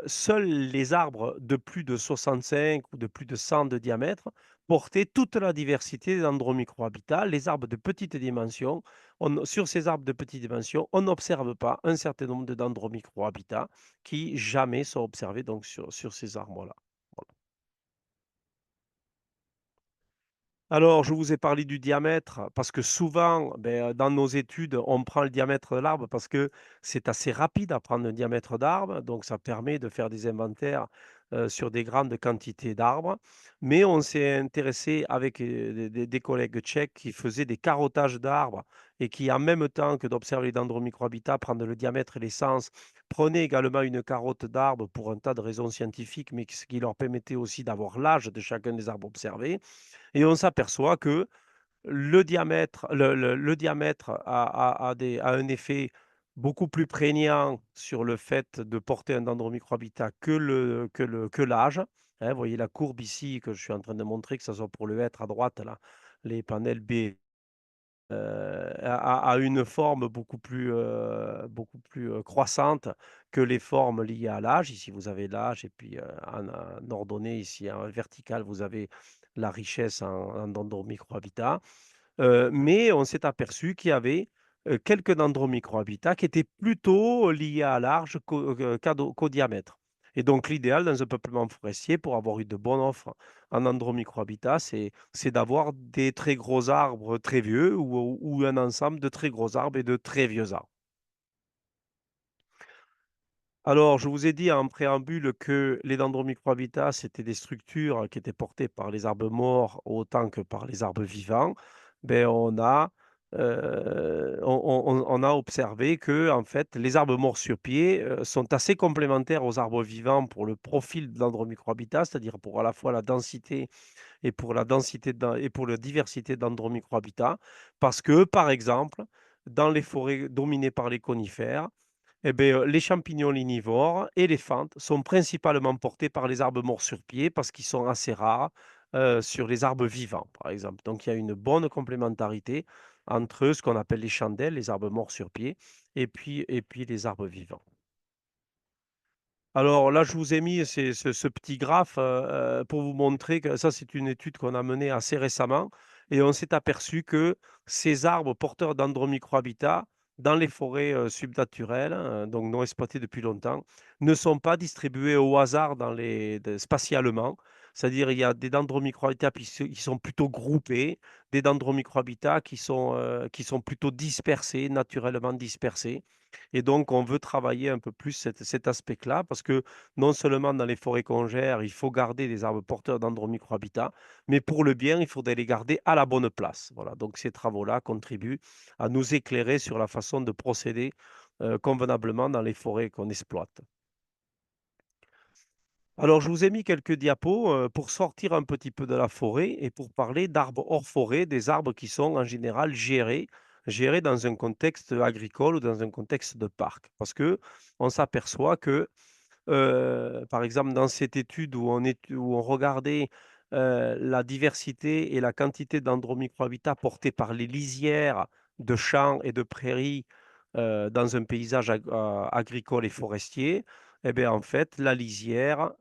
seuls les arbres de plus de 65 ou de plus de 100 de diamètre portaient toute la diversité des dendromicrohabitats. Les arbres de petite dimension, sur ces arbres de petite dimension, on n'observe pas un certain nombre de dendromicrohabitats qui jamais sont observés donc sur ces arbres-là. Voilà. Alors, je vous ai parlé du diamètre parce que souvent, dans nos études, on prend le diamètre de l'arbre parce que c'est assez rapide à prendre le diamètre d'arbre, donc ça permet de faire des inventaires sur des grandes quantités d'arbres. Mais on s'est intéressé avec des collègues tchèques qui faisaient des carottages d'arbres et qui, en même temps que d'observer les dendromicrohabitats, prendre le diamètre et l'essence, prenaient également une carotte d'arbre pour un tas de raisons scientifiques, mais ce qui leur permettait aussi d'avoir l'âge de chacun des arbres observés. Et on s'aperçoit que le diamètre a un effet beaucoup plus prégnant sur le fait de porter un dendromicrohabitat que l'âge. Hein, vous voyez la courbe ici que je suis en train de montrer, que ce soit pour le hêtre à droite, là, les panels B, a une forme beaucoup plus croissante que les formes liées à l'âge. Ici, vous avez l'âge et puis en ordonnée, ici en vertical, vous avez la richesse en dendromicrohabitat. Mais on s'est aperçu qu'il y avait quelques dendromicrohabitats qui étaient plutôt liés à l'âge qu'au diamètre. Et donc, l'idéal dans un peuplement forestier, pour avoir une de bonne offre en dendromicrohabitat, c'est d'avoir des très gros arbres très vieux ou un ensemble de très gros arbres et de très vieux arbres. Alors, je vous ai dit en préambule que les dendromicrohabitats, c'était des structures qui étaient portées par les arbres morts autant que par les arbres vivants. Ben, on a observé que, en fait, les arbres morts sur pied sont assez complémentaires aux arbres vivants pour le profil de dendromicrohabitat, c'est-à-dire pour à la fois la densité et pour la densité et pour la diversité dendromicrohabitat. Parce que, par exemple, dans les forêts dominées par les conifères, eh beh, les champignons lignivores et les fentes sont principalement portés par les arbres morts sur pied parce qu'ils sont assez rares, sur les arbres vivants, par exemple. Donc il y a une bonne complémentarité entre ce qu'on appelle les chandelles, les arbres morts sur pied et puis les arbres vivants. Alors là, je vous ai mis ce petit graphe, pour vous montrer que ça, c'est une étude qu'on a menée assez récemment et on s'est aperçu que ces arbres porteurs d'Andromicrohabitat dans les forêts, subnaturelles, donc non exploitées depuis longtemps, ne sont pas distribués au hasard spatialement. C'est-à-dire, il y a des dendromicrohabitats qui sont plutôt groupés, des dendromicrohabitats qui sont plutôt dispersés, naturellement dispersés. Et donc, on veut travailler un peu plus cet aspect-là parce que non seulement dans les forêts congères, il faut garder des arbres porteurs d'andromicrohabitat, mais pour le bien, il faudrait les garder à la bonne place. Voilà, donc ces travaux-là contribuent à nous éclairer sur la façon de procéder convenablement dans les forêts qu'on exploite. Alors, je vous ai mis quelques diapos pour sortir un petit peu de la forêt et pour parler d'arbres hors forêt, des arbres qui sont en général gérés dans un contexte agricole ou dans un contexte de parc. Parce que on s'aperçoit que par exemple, dans cette étude où on regardait, la diversité et la quantité d'endromicrohabitats portés par les lisières de champs et de prairies, dans un paysage agricole et forestier, et beh, en fait, la lisière,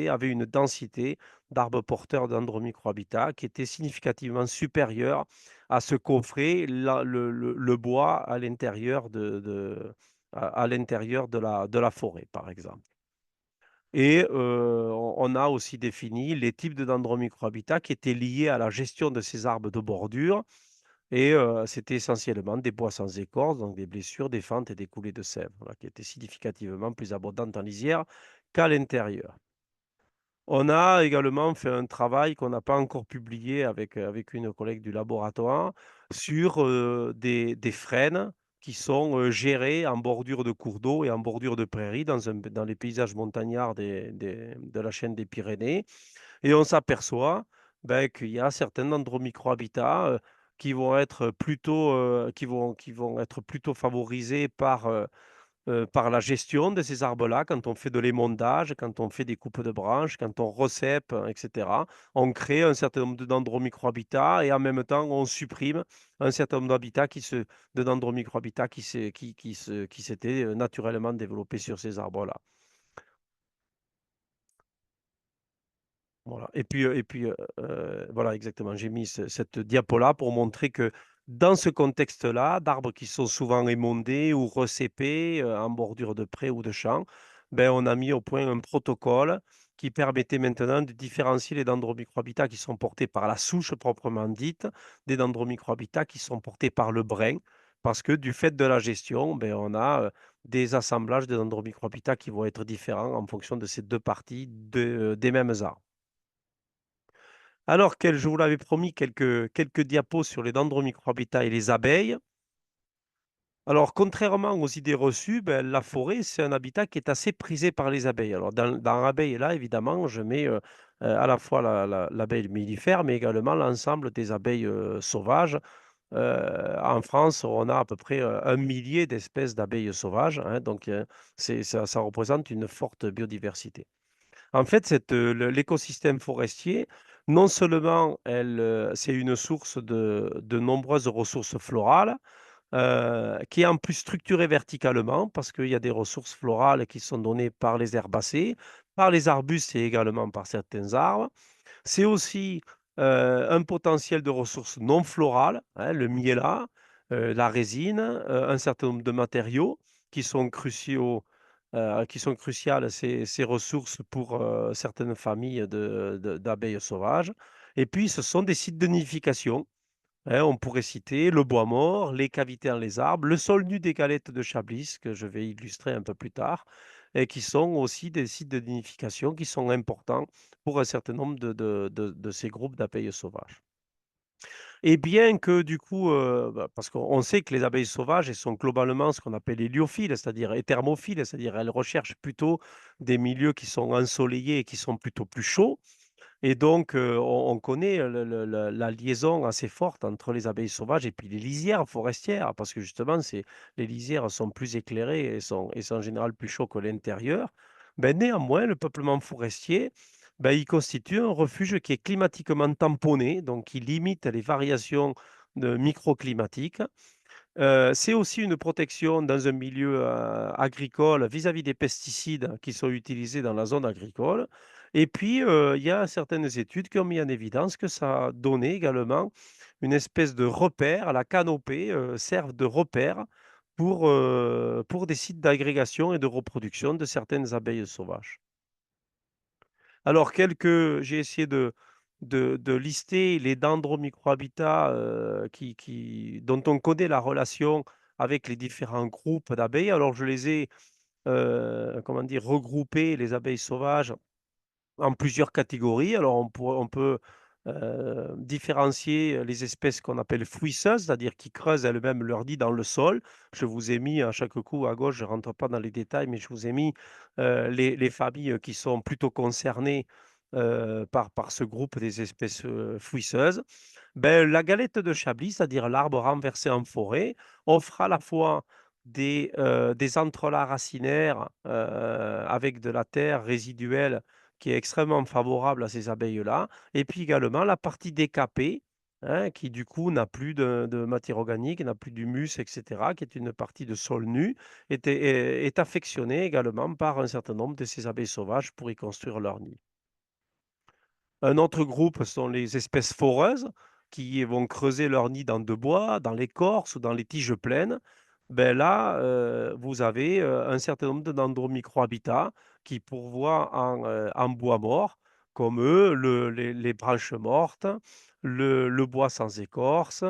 avait une densité d'arbres porteurs d'endromicrohabitats qui était significativement supérieure à ce qu'offrait le bois à l'intérieur à l'intérieur de la forêt, par exemple. Et on a aussi défini les types de dendromicrohabitats qui étaient liés à la gestion de ces arbres de bordure et c'était essentiellement des bois sans écorce, donc des blessures, des fentes et des coulées de sève, voilà, qui étaient significativement plus abondantes en lisière qu'à l'intérieur. On a également fait un travail qu'on n'a pas encore publié avec une collègue du laboratoire sur, des frênes qui sont, gérés en bordure de cours d'eau et en bordure de prairies dans les paysages montagnards de la chaîne des Pyrénées et on s'aperçoit, qu'il y a certains dendromicrohabitats, qui vont être plutôt favorisés par la gestion de ces arbres-là, quand on fait de l'émondage, quand on fait des coupes de branches, quand on recèpe, et cetera. On crée un certain nombre de dendromicrohabitats et en même temps, on supprime un certain nombre de dendromicrohabitats qui s'étaient, naturellement développés sur ces arbres-là. Voilà voilà exactement, j'ai mis cette diapo-là pour montrer que dans ce contexte-là, d'arbres qui sont souvent émondés ou recépés, en bordure de prés ou de champs, on a mis au point un protocole qui permettait maintenant de différencier les dendromicrohabitats qui sont portés par la souche proprement dite, des dendromicrohabitats qui sont portés par le brin. Parce que du fait de la gestion, on a, des assemblages de dendromicrohabitats qui vont être différents en fonction de ces 2 parties des mêmes arbres. Alors, je vous l'avais promis, quelques diapos sur les dendromicrohabitats et les abeilles. Alors, contrairement aux idées reçues, la forêt, c'est un habitat qui est assez prisé par les abeilles. Alors, dans abeilles, là, évidemment, je mets à la fois l'abeille mellifère, mais également l'ensemble des abeilles sauvages. En France, on a à peu près 1 millier d'espèces d'abeilles sauvages, hein, donc ça représente une forte biodiversité. En fait, l'écosystème forestier, non seulement c'est une source de nombreuses ressources florales, qui est en plus structurée verticalement parce qu'il y a des ressources florales qui sont données par les herbacées, par les arbustes et également par certains arbres. C'est aussi, un potentiel de ressources non florales, hein, le miella, la résine, un certain nombre de matériaux qui sont cruciales, ces ressources pour certaines familles d'abeilles sauvages. Et puis, ce sont des sites de nidification. Hein, on pourrait citer le bois mort, les cavités dans les arbres, le sol nu des galettes de Chablis, que je vais illustrer un peu plus tard, et qui sont aussi des sites de nidification qui sont importants pour un certain nombre de ces groupes d'abeilles sauvages. Et bien que du coup, parce qu'on sait que les abeilles sauvages, elles sont globalement ce qu'on appelle héliophiles, c'est-à-dire et thermophiles, c'est-à-dire elles recherchent plutôt des milieux qui sont ensoleillés et qui sont plutôt plus chauds. Et donc, on connaît la liaison assez forte entre les abeilles sauvages et puis les lisières forestières, parce que justement, les lisières sont plus éclairées et sont en général plus chauds que l'intérieur. Ben, néanmoins, le peuplement forestier, ben, il constitue un refuge qui est climatiquement tamponné, donc qui limite les variations microclimatiques. C'est aussi une protection dans un milieu, agricole vis-à-vis des pesticides qui sont utilisés dans la zone agricole. Et puis, il y a certaines études qui ont mis en évidence que ça donnait également une espèce de repère. La canopée, serve de repère pour des sites d'agrégation et de reproduction de certaines abeilles sauvages. Alors j'ai essayé de lister les dendromicrohabitats, dont on connaît la relation avec les différents groupes d'abeilles. Alors je les ai, comment dire? Regroupés, les abeilles sauvages, en plusieurs catégories. Alors on peut, différencier les espèces qu'on appelle fouisseuses, c'est-à-dire qui creusent elles-mêmes leur nid dans le sol. Je vous ai mis à chaque coup à gauche, je ne rentre pas dans les détails, mais je vous ai mis, les familles qui sont plutôt concernées, par ce groupe des espèces, fouisseuses. Ben, la galette de Chablis, c'est-à-dire l'arbre renversé en forêt, offre à la fois des entrelacs racinaires, avec de la terre résiduelle qui est extrêmement favorable à ces abeilles-là, et puis également la partie décapée, hein, qui du coup n'a plus de matière organique, n'a plus d'humus, et cetera, qui est une partie de sol nu, est affectionnée également par un certain nombre de ces abeilles sauvages pour y construire leur nid. Un autre groupe sont les espèces foreuses qui vont creuser leur nid dans de bois, dans l'écorce ou dans les tiges pleines. Ben là, vous avez, un certain nombre d'endromicrohabitats qui pourvoient en bois mort, comme eux, les branches mortes, le bois sans écorce,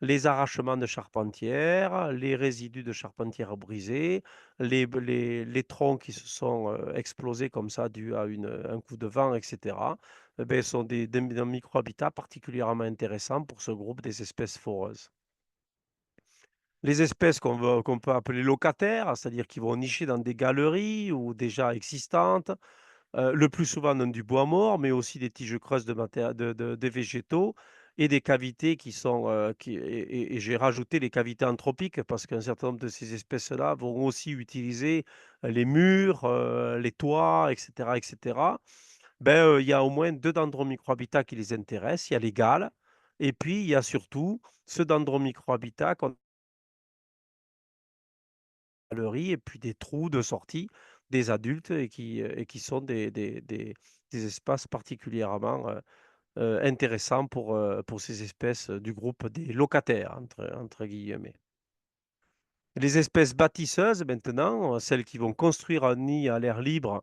les arrachements de charpentières, les résidus de charpentières brisées, les troncs qui se sont, explosés comme ça dû à un coup de vent et cetera. Sont des micro-habitats particulièrement intéressants pour ce groupe des espèces foreuses. Les espèces qu'on peut appeler locataires, c'est-à-dire qui vont nicher dans des galeries ou déjà existantes, le plus souvent dans du bois mort, mais aussi des tiges creuses de maté de des végétaux et des cavités qui sont, qui et j'ai rajouté les cavités anthropiques parce qu'un certain nombre de ces espèces-là vont aussi utiliser, les murs, les toits et cetera. Ben, il y a au moins 2 dendromicrohabitats qui les intéressent. Il y a les Gales et puis il y a surtout ce dendromicrohabitat qu'on galeries et puis des trous de sortie des adultes et qui sont des espaces particulièrement, intéressants pour ces espèces, du groupe des «locataires» entre guillemets. Les espèces bâtisseuses maintenant, celles qui vont construire un nid à l'air libre,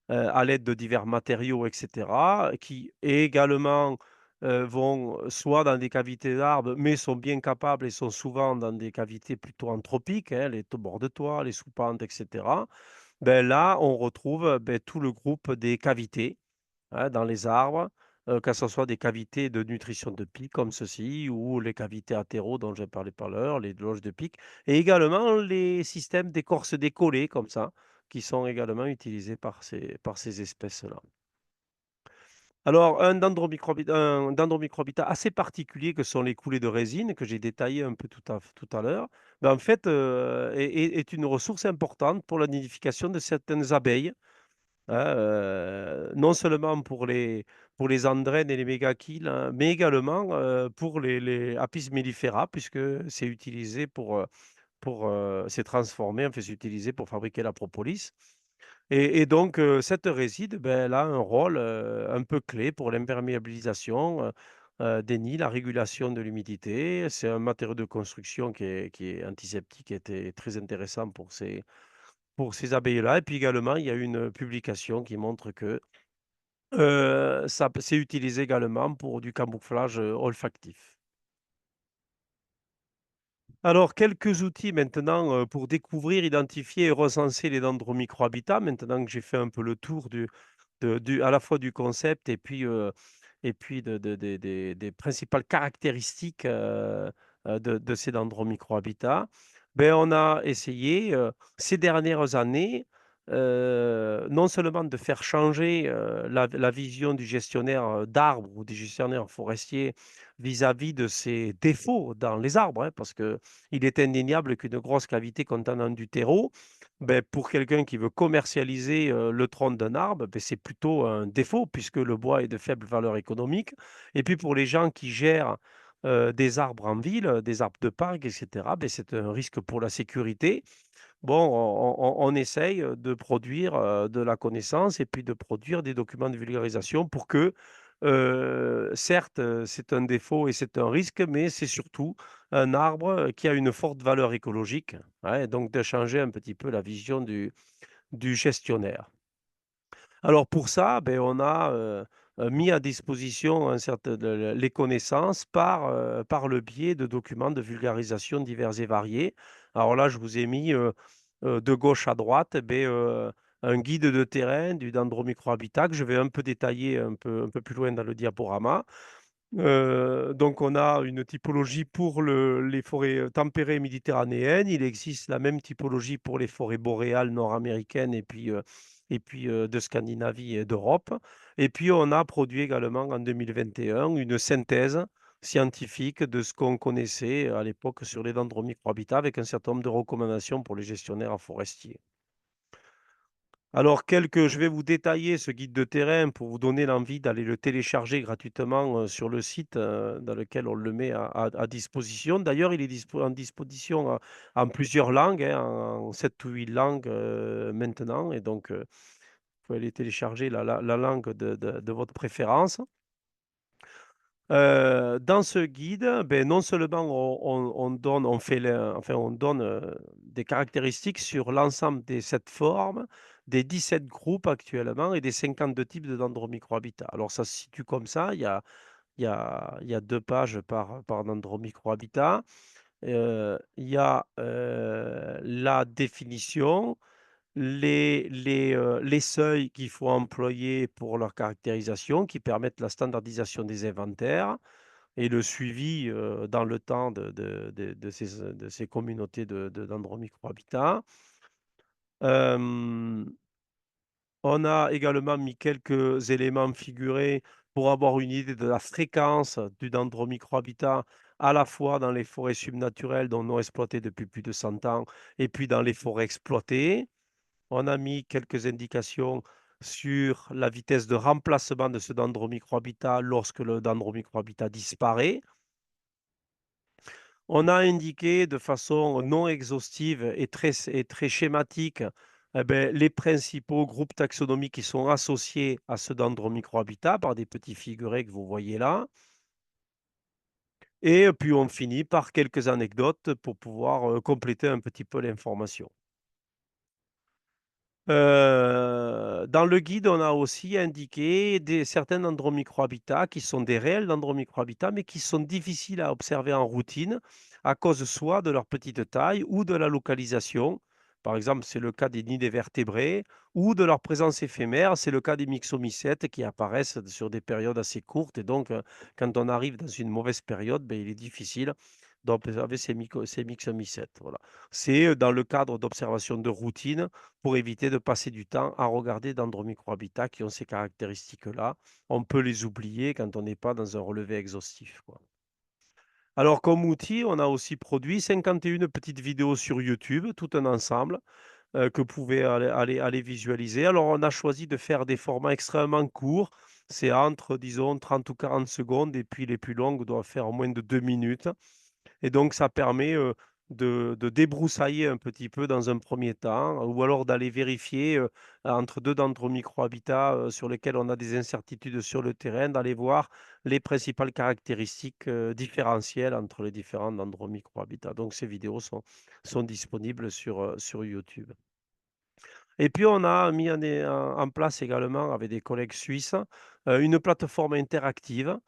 à l'aide de divers matériaux et cetera, qui également, vont soit dans des cavités d'arbres, mais sont bien capables et sont souvent dans des cavités plutôt anthropiques, hein, les bords de toit, les soupentes et cetera. Ben là, on retrouve, tout le groupe des cavités, hein, dans les arbres, que ce soit des cavités de nutrition de pic comme ceci ou les cavités attéraux dont j'ai parlé tout à l'heure, les loges de pic et également les systèmes d'écorce décollée comme ça, qui sont également utilisés par ces espèces-là. Alors un dendromicrohabitat assez particulier que sont les coulées de résine que j'ai détaillé un peu tout à l'heure, ben, en fait, est une ressource importante pour la nidification de certaines abeilles. Hein, non seulement pour les andrènes et les mégachils, hein, mais également, pour les Apis mellifera puisque c'est utilisé c'est transformé, enfin, c'est utilisé pour fabriquer la propolis et donc cette résine, ben, elle a un rôle, un peu clé pour l'imperméabilisation, des nids, la régulation de l'humidité. C'est un matériau de construction qui est antiseptique et très intéressant pour ces abeilles-là. Et puis également, il y a une publication qui montre que c'est utilisé également pour du camouflage olfactif. Alors, quelques outils maintenant pour découvrir, identifier et recenser les dendros microhabitats. Maintenant que j'ai fait un peu le tour à la fois du concept et puis des principales caractéristiques de ces dendromicrohabitats. Ben, on a essayé ces dernières années non seulement de faire changer la vision du gestionnaire d'arbres ou des gestionnaires forestiers vis-à-vis de ces défauts dans les arbres, hein, parce qu'il est indéniable qu'une grosse cavité contenant du terreau, beh, pour quelqu'un qui veut commercialiser, le tronc d'un arbre, beh, c'est plutôt un défaut puisque le bois est de faible valeur économique et puis pour les gens qui gèrent, des arbres en ville, des arbres de parc et cetera, beh, c'est un risque pour la sécurité. Bon, on essaye, de produire, de la connaissance et puis de produire des documents de vulgarisation pour que, certes, c'est un défaut et c'est un risque, mais c'est surtout un arbre, qui a une forte valeur écologique, ouais, donc de changer un petit peu la vision du gestionnaire. Alors pour ça, beh, on a, mis à disposition un certain de les connaissances par le biais de documents de vulgarisation divers et variés. Alors là, je vous ai mis, de gauche à droite, eh beh, un guide de terrain du Dendromicrohabitat que je vais un peu détailler un peu plus loin dans le diaporama. Donc on a une typologie pour les forêts, tempérées méditerranéennes. Il existe la même typologie pour les forêts boréales nord-américaines et puis de Scandinavie et d'Europe. Et puis on a produit également en 2021 une synthèse scientifique de ce qu'on connaissait à l'époque sur les dendromicrohabitats avec un certain nombre de recommandations pour les gestionnaires forestiers. Alors, je vais vous détailler ce guide de terrain pour vous donner l'envie d'aller le télécharger gratuitement sur le site dans lequel on le met à disposition. D'ailleurs, il est en disposition en plusieurs langues, hein, en 7 ou 8 langues maintenant. Et donc, vous pouvez aller télécharger la langue de votre préférence. Dans ce guide, ben, non seulement on donne on fait le enfin, on donne, des caractéristiques sur l'ensemble des 7 formes, des 17 groupes actuellement et des 52 types de dendromicrohabitat. Alors ça se situe comme ça, il y a 2 pages par dendromicrohabitat. Il y a, la définition, les seuils qu'il faut employer pour leur caractérisation, qui permettent la standardisation des inventaires et le suivi, dans le temps de ces communautés d'endromicrohabitat. Hem, on a également mis quelques éléments figurés pour avoir une idée de la fréquence du dendromicrohabitat, à la fois dans les forêts subnaturelles, donc non exploitées depuis plus de 100 ans et puis dans les forêts exploitées. On a mis quelques indications sur la vitesse de remplacement de ce dendromicrohabitat lorsque le dendromicrohabitat disparaît. On a indiqué de façon non exhaustive et très schématique, eh beh, les principaux groupes taxonomiques qui sont associés à ce dendromicrohabitat par des petits figurés que vous voyez là. Et puis on finit par quelques anecdotes pour pouvoir, compléter un petit peu l'information. Dans le guide, on a aussi indiqué certains dendromicrohabitats qui sont des réels dendromicrohabitats, mais qui sont difficiles à observer en routine à cause soit de leur petite taille ou de la localisation. Par exemple, c'est le cas des nids des vertébrés ou de leur présence éphémère. C'est le cas des myxomycètes qui apparaissent sur des périodes assez courtes. Et donc, quand on arrive dans une mauvaise période, ben, il est difficile d'observer ces myxomycètes. Voilà. C'est dans le cadre d'observation de routine pour éviter de passer du temps à regarder dendromicrohabitats qui ont ces caractéristiques-là. On peut les oublier quand on n'est pas dans un relevé exhaustif, quoi. Alors, comme outil, on a aussi produit 51 petites vidéos sur YouTube, tout un ensemble que vous pouvez aller visualiser. Alors, on a choisi de faire des formats extrêmement courts. C'est entre, disons, 30 ou 40 secondes, et puis les plus longues doivent faire moins de 2 minutes. Et donc ça permet, de débroussailler un petit peu dans un premier temps, ou alors d'aller vérifier, entre 2 dendromicrohabitats, sur lesquels on a des incertitudes sur le terrain, d'aller voir les principales caractéristiques, différentielles entre les différents dendromicrohabitats. Donc ces vidéos sont disponibles sur YouTube. Et puis, on a mis en place également, avec des collègues suisses, une plateforme interactive.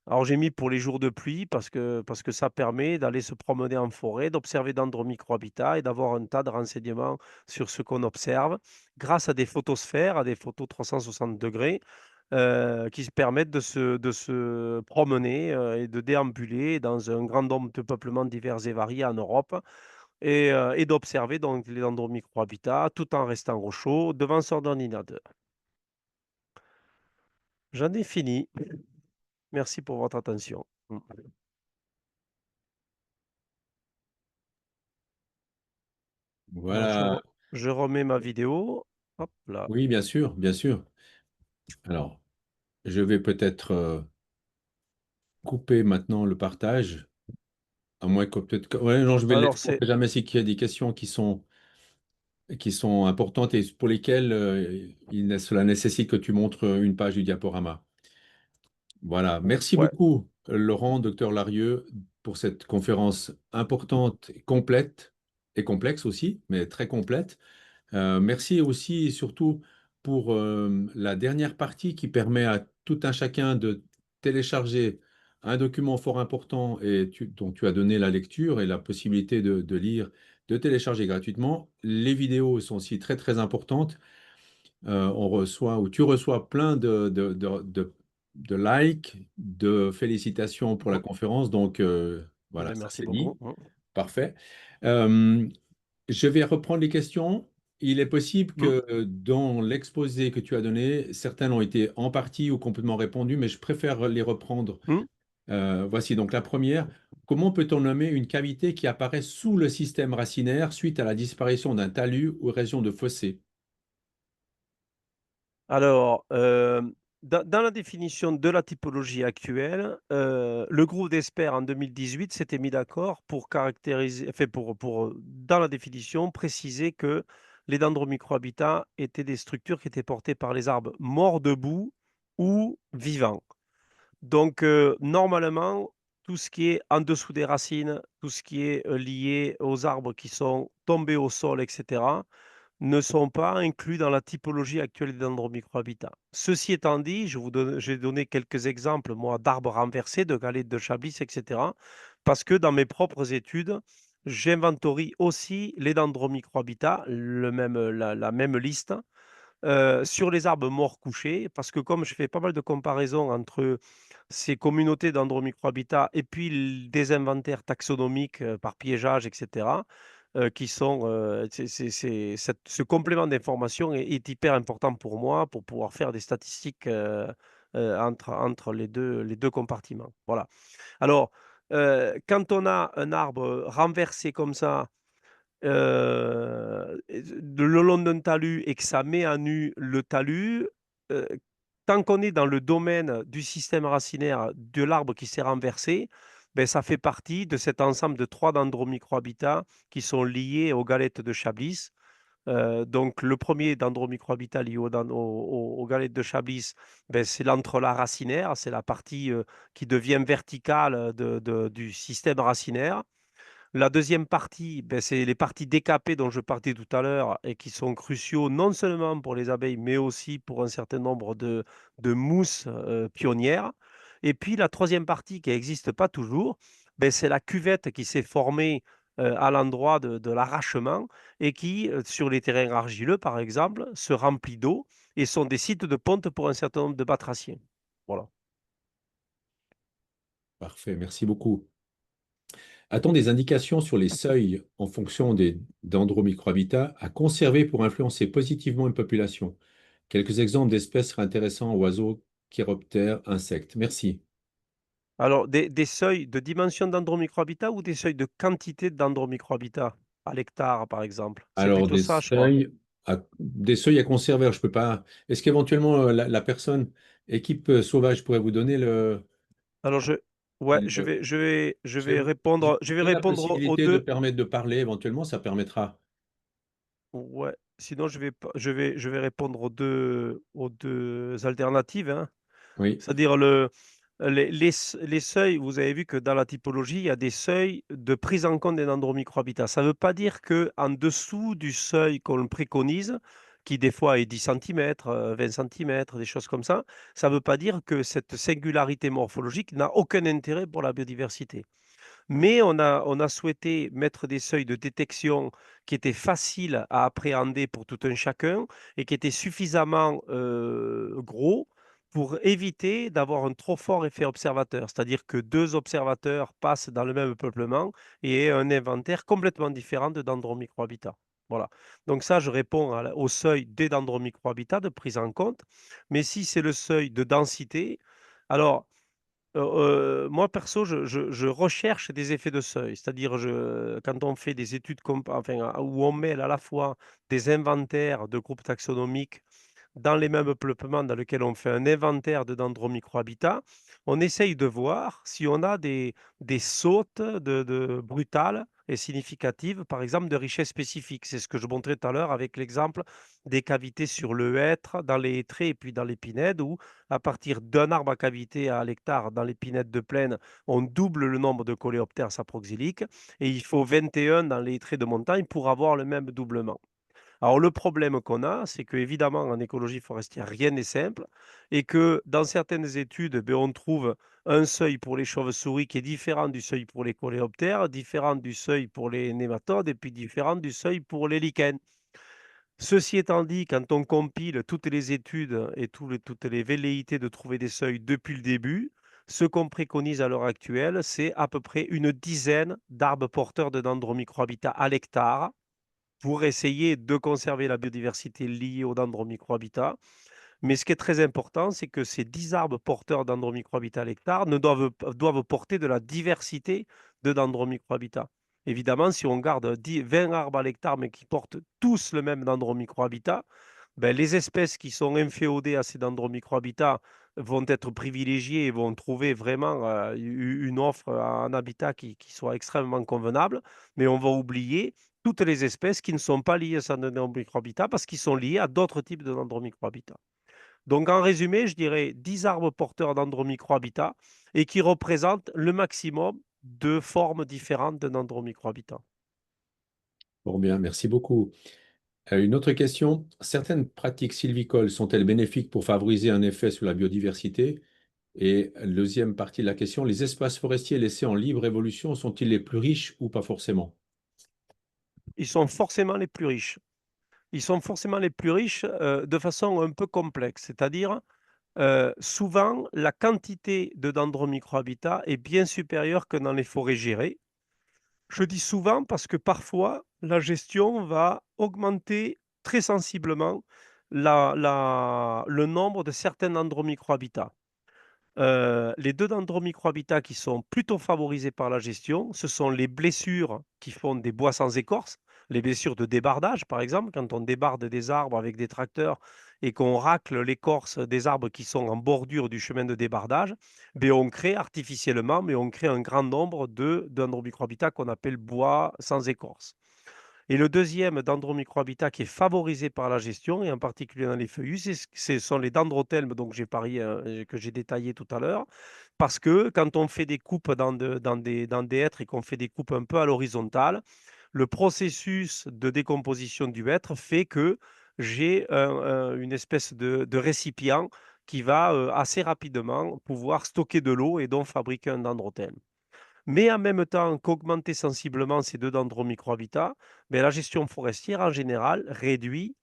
Alors, j'ai mis pour les jours de pluie parce que ça permet d'aller se promener en forêt, d'observer dendromicrohabitat et d'avoir un tas de renseignements sur ce qu'on observe grâce à des photosphères, à des photos 360 degrés, qui se permettent de se promener, et de déambuler dans un grand nombre de peuplements divers et variés en Europe et d'observer donc les dendromicrohabitats tout en restant au chaud devant son ordinateur. J'en ai fini. Merci pour votre attention. Alors Voilà. je remets ma vidéo. Hop là. Oui, bien sûr, bien sûr. Alors, je vais peut-être couper maintenant le partage, à moins que peut-être... Ouais, non, je vais le Alors laisser. On ne c'est sait jamais s'il y a des questions qui sont importantes et pour lesquelles cela nécessite que tu montres une page du diaporama. Voilà. Merci ouais. beaucoup, Laurent, docteur Larieux, pour cette conférence importante, complète et complexe aussi, mais très complète. Merci aussi et surtout pour la dernière partie qui permet à tout un chacun de télécharger un document fort important et dont tu as donné la lecture et la possibilité de lire, de télécharger gratuitement. Les vidéos sont aussi très très importantes. On reçoit ou tu reçois plein de likes, de félicitations pour la Mmh. conférence. Donc Eh voilà, beh, ça merci c'est dit. beaucoup. Mmh. Parfait. Euh, je vais reprendre les questions. Il est possible Mmh. que dans l'exposé que tu as donné, certaines ont été en partie ou complètement répondues, mais je préfère les reprendre. Mmh. Voici donc la première. Comment peut-on nommer une cavité qui apparaît sous le système racinaire suite à la disparition d'un talus ou région de fossé? Alors, dans la définition de la typologie actuelle, le groupe d'experts en 2018 s'était mis d'accord pour caractériser, enfin dans la définition, préciser que les dendromicrohabitats étaient des structures qui étaient portées par les arbres morts debout ou vivants. Donc, normalement, tout ce qui est en dessous des racines, tout ce qui est lié aux arbres qui sont tombés au sol, etc., ne sont pas inclus dans la typologie actuelle des dendromicrohabitats. Ceci étant dit, j'ai donné quelques exemples, moi, d'arbres renversés, de galettes de Chablis, etc., parce que dans mes propres études, j'inventorie aussi les dendromicrohabitats, la même liste, sur les arbres morts couchés, parce que comme je fais pas mal de comparaisons entre ces communautés dendromicrohabitats et puis des inventaires taxonomiques par piégeage, etc., qui sont, ce complément d'information est hyper important pour moi pour pouvoir faire des statistiques entre les deux compartiments. Voilà. Alors, quand on a un arbre renversé comme ça, le long d'un talus et que ça met à nu le talus, heu, tant qu'on est dans le domaine du système racinaire de l'arbre qui s'est renversé, beh, ça fait partie de cet ensemble de 3 dendromicrohabitats qui sont liés aux galettes de Chablis. Donc le premier dendromicrohabitat lié aux galettes de Chablis, beh, c'est l'entrelacs racinaire, c'est la partie, qui devient verticale du système racinaire. La deuxième partie, beh, c'est les parties décapées dont je parlais tout à l'heure et qui sont cruciaux non seulement pour les abeilles, mais aussi pour un certain nombre de mousses, pionnières. Et puis la troisième partie qui n'existe pas toujours, beh, c'est la cuvette qui s'est formée, à l'endroit de l'arrachement et qui, sur les terrains argileux par exemple, se remplit d'eau et sont des sites de ponte pour un certain nombre de batraciens. Voilà. Parfait, merci beaucoup. A-t-on des indications sur les seuils en fonction des dendromicrohabitats à conserver pour influencer positivement une population? Quelques exemples d'espèces seraient intéressants: oiseaux, chiroptères, insectes. Merci. Alors, des seuils de dimension d'Andromicrohabitat ou des seuils de quantité d'Andromicrohabitat à l'hectare, par exemple? C'est Alors, plutôt ça, je crois. des seuils à conserver. Alors, je peux pas. Est-ce qu'éventuellement la personne, équipe sauvage, pourrait vous donner Alors, ouais, le- je je vais vais vous, je vais répondre, vous je vais donner la répondre aux possibilité de deux. permettre de parler. Éventuellement, ça permettra. Ouais, sinon, je vais répondre aux deux alternatives, hein. Oui. C'est-à-dire les seuils, vous avez vu que dans la typologie, il y a des seuils de prise en compte des dendromicrohabitats. Ça ne veut pas dire qu'en dessous du seuil qu'on préconise, qui des fois est 10 centimètres, 20 centimètres, des choses comme ça ne veut pas dire que cette singularité morphologique n'a aucun intérêt pour la biodiversité. Mais on a souhaité mettre des seuils de détection qui étaient faciles à appréhender pour tout un chacun et qui étaient suffisamment, gros pour éviter d'avoir un trop fort effet observateur. C'est-à-dire que 2 observateurs passent dans le même peuplement et aient un inventaire complètement différent de dendromicrohabitat. Voilà. Donc ça, je réponds au seuil des dendromicrohabitats de prise en compte. Mais si c'est le seuil de densité, alors moi perso, je recherche des effets de seuil. C'est-à-dire quand on fait des études enfin, où on mêle à la fois des inventaires de groupes taxonomiques dans les mêmes peuplements dans lesquels on fait un inventaire de dendromicrohabitats, on essaye de voir si on a des sautes brutales et significatives, par exemple, de richesse spécifique. C'est ce que je montrais tout à l'heure avec l'exemple des cavités sur le hêtre, dans les hêtraies et puis dans l'épinette, où à partir d'un arbre à cavité à l'hectare dans l'épinette de plaine, on double le nombre de coléoptères saproxyliques et il faut 21 dans les hêtraies de montagne pour avoir le même doublement. Alors le problème qu'on a, c'est qu'évidemment en écologie forestière, rien n'est simple et que dans certaines études, beh, on trouve un seuil pour les chauves-souris qui est différent du seuil pour les coléoptères, différent du seuil pour les nématodes et puis différent du seuil pour les lichens. Ceci étant dit, quand on compile toutes les études et toutes les velléités de trouver des seuils depuis le début, ce qu'on préconise à l'heure actuelle, c'est à peu près une dizaine d'arbres porteurs de dendromicrohabitat à l'hectare pour essayer de conserver la biodiversité liée aux dendromicrohabitats. Mais ce qui est très important, c'est que ces 10 arbres porteurs dendromicrohabitat à l'hectare doivent porter de la diversité de dendromicrohabitat. Évidemment, si on garde 20 arbres à l'hectare, mais qui portent tous le même dendromicrohabitat, ben, les espèces qui sont inféodées à ces dendromicrohabitats vont être privilégiées et vont trouver vraiment une offre, un habitat qui soit extrêmement convenable, mais on va oublier toutes les espèces qui ne sont pas liées à ces dendromicrohabitats parce qu'ils sont liés à d'autres types de dendromicrohabitats. Donc, en résumé, je dirais 10 arbres porteurs dendromicrohabitats et qui représentent le maximum de formes différentes de dendromicrohabitats. Bon, bien, merci beaucoup. Une autre question. Certaines pratiques sylvicoles sont-elles bénéfiques pour favoriser un effet sur la biodiversité? Et deuxième partie de la question, les espaces forestiers laissés en libre évolution sont-ils les plus riches ou pas forcément? Ils sont forcément les plus riches. Ils sont forcément les plus riches de façon un peu complexe, c'est-à-dire souvent la quantité de dendromicrohabitat est bien supérieure que dans les forêts gérées. Je dis souvent parce que parfois la gestion va augmenter très sensiblement le nombre de certains dendromicrohabitats. Les 2 dendromicrohabitats qui sont plutôt favorisés par la gestion, ce sont les blessures qui font des bois sans écorce, les blessures de débardage, par exemple, quand on débarde des arbres avec des tracteurs et qu'on racle l'écorce des arbres qui sont en bordure du chemin de débardage, beh, on crée artificiellement, mais on crée un grand nombre de dendromicrohabitats qu'on appelle bois sans écorce. Et le deuxième dendromicrohabitat qui est favorisé par la gestion, et en particulier dans les feuillus, ce sont les dendrothelmes donc que j'ai détaillé tout à l'heure. Parce que quand on fait des coupes dans des hêtres et qu'on fait des coupes un peu à l'horizontale, le processus de décomposition du hêtre fait que j'ai une espèce de récipient qui va assez rapidement pouvoir stocker de l'eau et donc fabriquer un dendrothelme. Mais en même temps qu'augmenter sensiblement ces 2 dendromicrohabitats, beh, la gestion forestière en général réduit,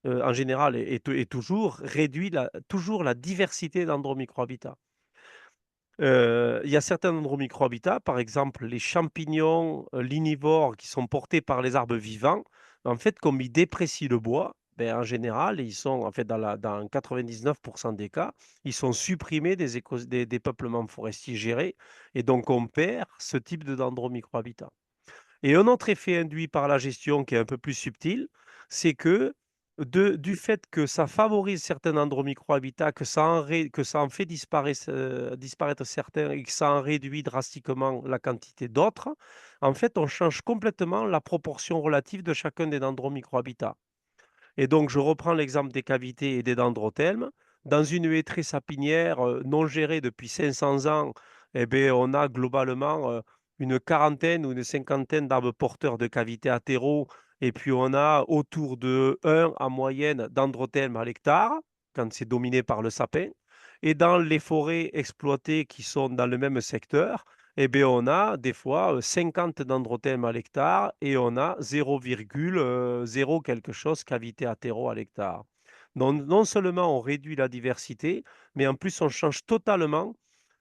en général et toujours réduit toujours la diversité dendromicrohabitats. Il y a certains dendromicrohabitats, par exemple les champignons, lignivores qui sont portés par les arbres vivants, en fait, comme ils déprécient le bois, beh, en général, ils sont en fait dans 99 des cas, ils sont supprimés des peuplements forestiers gérés et donc on perd ce type de dendromicrohabitat. Et un autre effet induit par la gestion qui est un peu plus subtil, c'est que du fait que ça favorise certains dendromicrohabitats, que ça en fait disparaître certains et que ça en réduit drastiquement la quantité d'autres, en fait, on change complètement la proportion relative de chacun des dendromicrohabitats. Et donc, je reprends l'exemple des cavités et des dendrothelmes. Dans une hêtraie sapinière non gérée depuis 500 ans, eh beh, on a globalement une quarantaine ou une cinquantaine d'arbres porteurs de cavités attéraux Et puis on a autour de 1 en moyenne dendrothelmes à l'hectare, quand c'est dominé par le sapin. Et dans les forêts exploitées qui sont dans le même secteur, eh bien, on a des fois 50 dendrothelmes à l'hectare et on a 0,0 quelque chose cavité à terreau à l'hectare. Donc non seulement on réduit la diversité, mais en plus on change totalement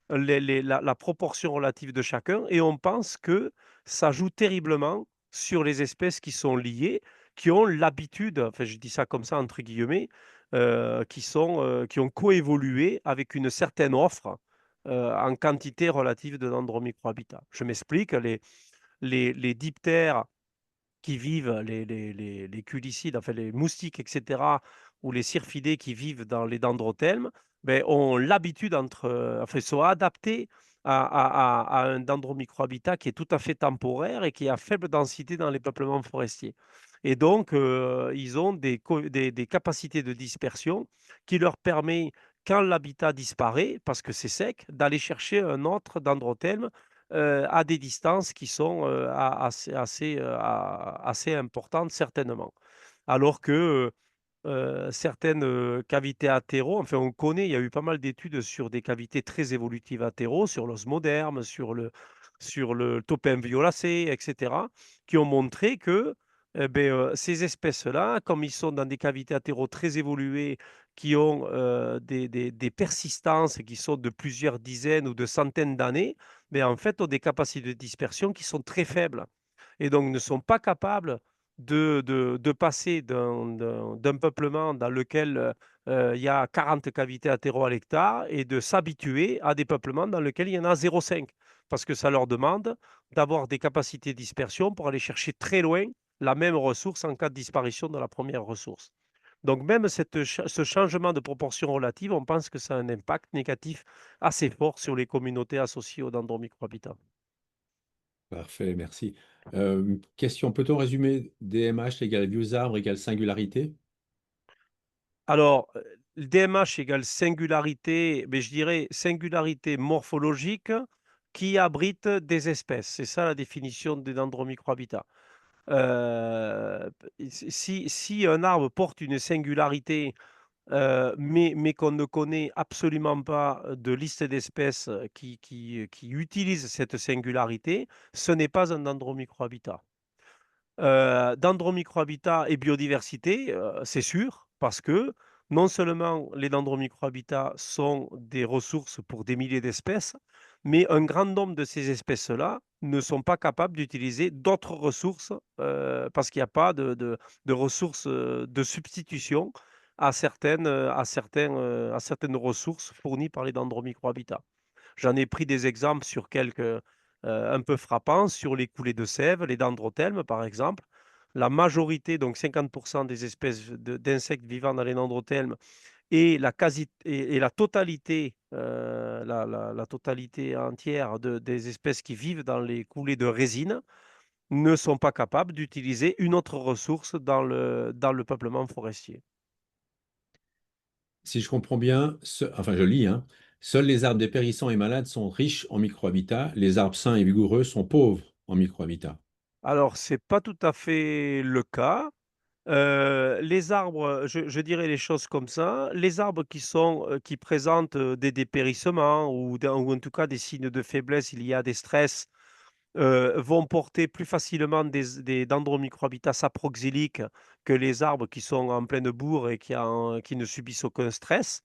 la proportion relative de chacun et on pense que ça joue terriblement sur les espèces qui sont liées, qui ont l'habitude, enfin je dis ça comme ça entre guillemets, qui ont coévolué avec une certaine offre en quantité relative de dendromicrohabitat. Je m'explique, les diptères qui vivent, les culicides, enfin les moustiques, etc., ou les syrphidés qui vivent dans les dendrothelmes, ben, ont l'habitude enfin, sont adaptés à un dendromicrohabitat qui est tout à fait temporaire et qui est à faible densité dans les peuplements forestiers. Et donc, ils ont des capacités de dispersion qui leur permet, quand l'habitat disparaît, parce que c'est sec, d'aller chercher un autre dendrothelme à des distances qui sont assez importantes, certainement. Alors que certaines cavités athéro, enfin on connaît, il y a eu pas mal d'études sur des cavités très évolutives athéro, sur l'osmoderme, sur le topin violacé, etc., qui ont montré que ces espèces-là, comme ils sont dans des cavités athéro très évoluées, qui ont des persistances qui sont de plusieurs dizaines ou de centaines d'années, mais en fait ont des capacités de dispersion qui sont très faibles et donc ne sont pas capables de passer d'un peuplement dans lequel il y a 40 cavités athéro à l'hectare et de s'habituer à des peuplements dans lesquels il y en a 0,5. Parce que ça leur demande d'avoir des capacités de dispersion pour aller chercher très loin la même ressource en cas de disparition de la première ressource. Donc même ce changement de proportion relative, on pense que ça a un impact négatif assez fort sur les communautés associées aux dendromicrohabitats. Parfait, merci. Question, peut-on résumer DMH égale vieux arbre égale singularité? Alors, le DMH égale singularité, mais je dirais singularité morphologique qui abrite des espèces. C'est ça la définition des dendromicrohabitats. Si un arbre porte une singularité, mais qu'on ne connaît absolument pas de liste d'espèces qui utilisent cette singularité, ce n'est pas un dendromicrohabitat. Dendromicrohabitat et biodiversité, c'est sûr, parce que non seulement les dendromicrohabitats sont des ressources pour des milliers d'espèces, mais un grand nombre de ces espèces-là ne sont pas capables d'utiliser d'autres ressources parce qu'il n'y a pas de ressources de substitution à certaines ressources fournies par les dendromicrohabitats. J'en ai pris des exemples sur quelques un peu frappants, sur les coulées de sève, les dendrothelmes par exemple. La majorité, donc 50% des espèces d'insectes vivant dans les dendrothelmes et la totalité, la totalité entière des espèces qui vivent dans les coulées de résine ne sont pas capables d'utiliser une autre ressource dans le peuplement forestier. Si je comprends bien, enfin je lis, hein, seuls les arbres dépérissants et malades sont riches en microhabitats, les arbres sains et vigoureux sont pauvres en microhabitats. Alors, c'est pas tout à fait le cas. Les arbres, je dirais les choses comme ça, les arbres qui présentent, des dépérissements ou en tout cas des signes de faiblesse liés à des stress, vont porter plus facilement des dendromicrohabitats saproxyliques que les arbres qui sont en pleine bourre et qui ne subissent aucun stress.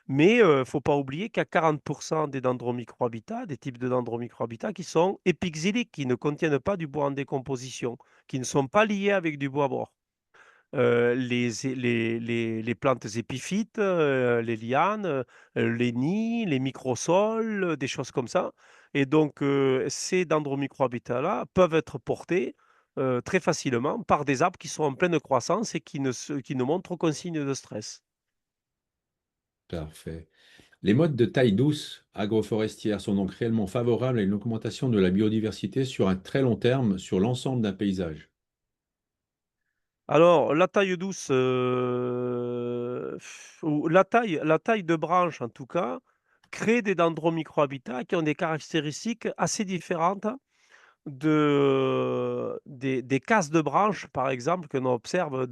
Mais, faut pas oublier qu'il y a 40 des dendromicrohabitats, des types de dendromicrohabitats qui sont épixyliques, qui ne contiennent pas du bois en décomposition, qui ne sont pas liés avec du bois mort. Les plantes épiphytes, les lianes, les nids, les microsols, des choses comme ça et donc ces dendromicrohabitats-là peuvent être portés, très facilement par des arbres qui sont en pleine croissance et qui ne montrent aucun signe de stress. Parfait. Les modes de taille douce agroforestière sont donc réellement favorables à une augmentation de la biodiversité sur un très long terme sur l'ensemble d'un paysage. Alors la taille douce, ou la taille de branche en tout cas, crée des dendromicrohabitats qui ont des caractéristiques assez différentes des casses de branches, par exemple, que l'on observe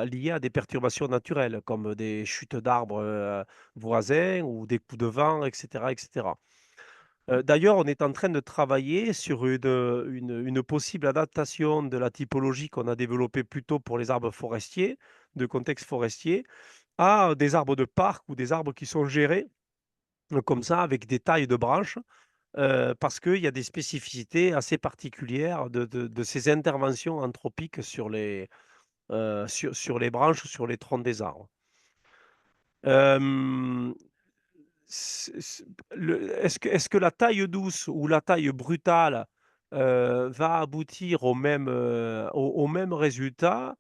liées à des perturbations naturelles, comme des chutes d'arbres voisins ou des coups de vent, etc., etc. D'ailleurs, on est en train de travailler sur une possible adaptation de la typologie qu'on a développée plutôt pour les arbres forestiers, de contexte forestier, à des arbres de parc ou des arbres qui sont gérés comme ça, avec des tailles de branches, parce qu'il y a des spécificités assez particulières de ces interventions anthropiques sur les branches, sur les troncs des arbres. Hem, est-ce que la taille douce ou la taille brutale, va aboutir au même résultat?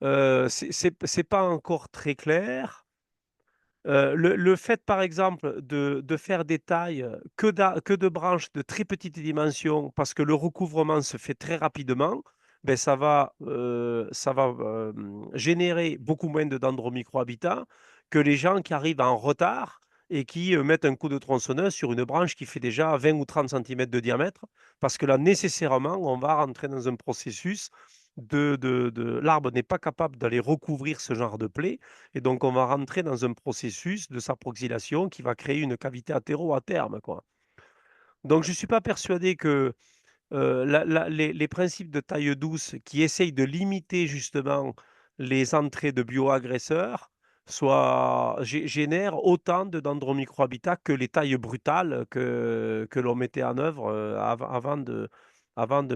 C'est pas encore très clair. Le fait, par exemple, de faire des tailles, que de branches de très petites dimensions, parce que le recouvrement se fait très rapidement, beh, ça va générer beaucoup moins de dendromicrohabitat que les gens qui arrivent en retard et qui, mettent un coup de tronçonneuse sur une branche qui fait déjà 20 ou 30 centimètres de diamètre. Parce que là, nécessairement, on va rentrer dans un processus l'arbre n'est pas capable d'aller recouvrir ce genre de plaie et donc, on va rentrer dans un processus de saproxylation qui va créer une cavité athéro à terme, quoi. Donc, je ne suis pas persuadé que les principes de taille douce qui essayent de limiter justement les entrées de bioagresseurs génèrent autant de dendromicrohabitat que les tailles brutales que l'on mettait en œuvre avant de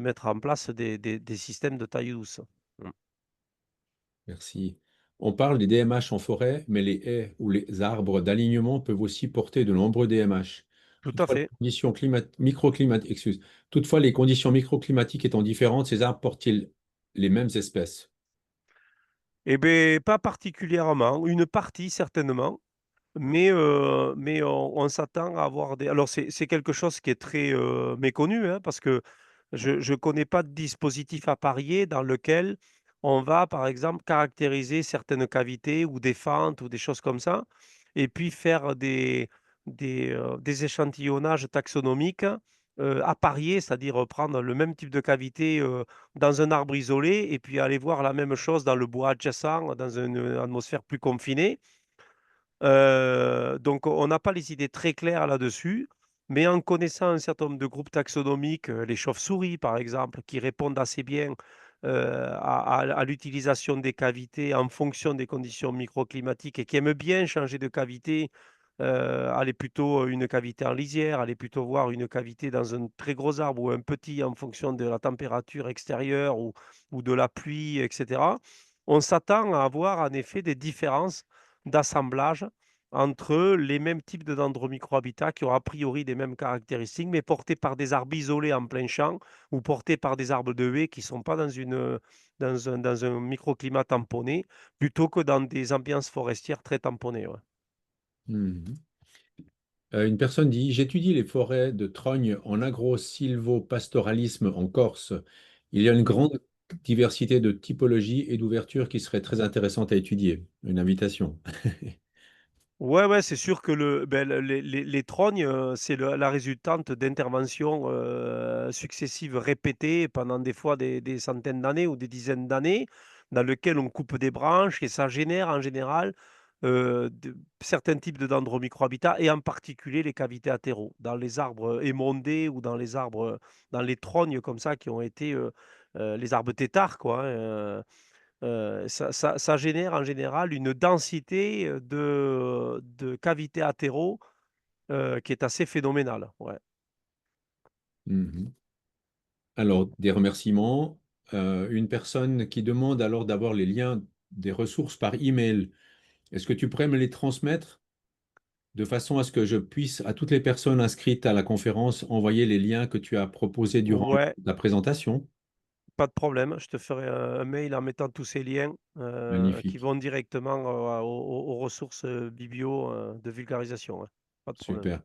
mettre en place des systèmes de taille douce. Mm. Merci. On parle des DMH en forêt, mais les haies ou les arbres d'alignement peuvent aussi porter de nombreux DMH. Tout à Toutefois, fait. Toutefois, les conditions microclimatiques étant différentes, ces arbres portent-ils les mêmes espèces? Eh bien, pas particulièrement. Une partie, certainement. Mais on s'attend à avoir des alors c'est quelque chose qui est très, méconnu, hein, parce que je connais pas de dispositif à parier dans lequel on va, par exemple, caractériser certaines cavités ou des fentes ou des choses comme ça et puis faire des échantillonnages taxonomiques, à parier. C'est-à-dire, prendre le même type de cavité, dans un arbre isolé et puis aller voir la même chose dans le bois adjacent, dans une, atmosphère plus confinée. Donc on n'a pas les idées très claires là-dessus, mais en connaissant un certain nombre de groupes taxonomiques, les chauves-souris par exemple, qui répondent assez bien, à l'utilisation des cavités en fonction des conditions microclimatiques et qui aiment bien changer de cavité, aller plutôt, une cavité en lisière, aller plutôt voir une cavité dans un très gros arbre ou un petit en fonction de la température extérieure ou de la pluie et cetera. On s'attend à avoir en effet des différences d'assemblage entre les mêmes types de dendromicrohabitats qui ont a priori les mêmes caractéristiques, mais portés par des arbres isolés en plein champ ou portés par des arbres de haie qui ne sont pas dans un microclimat tamponné, plutôt que dans des ambiances forestières très tamponnées. Ouais. Mhm. Une personne dit, j'étudie les forêts de Trogne en agro-sylvo-pastoralisme en Corse. Il y a une grande diversité de typologies et d'ouvertures qui seraient très intéressantes à étudier. Une invitation. Ouais, ouais, c'est sûr que les trognes, c'est la résultante d'interventions successives répétées pendant des fois des centaines d'années ou des dizaines d'années, dans lesquelles on coupe des branches et ça génère en général certains types de dendromicrohabitats et en particulier les cavités athéro. Dans les arbres émondés ou dans les arbres, dans les trognes comme ça qui ont été les arbres têtards, quoi. Hein, ça génère en général une densité, de cavités athéro, qui est assez phénoménale, ouais. Mhm. Alors, des remerciements. Une personne qui demande alors d'avoir les liens des ressources par email. Est-ce que tu pourrais me les transmettre de façon à ce que je puisse, à toutes les personnes inscrites à la conférence, envoyer les liens que tu as proposés durant Ouais, la présentation? pas de problème. Je te ferai un mail en mettant tous ces liens, qui Magnifique. vont directement, aux ressources, biblio, de vulgarisation, ouais. Pas de problème. Super.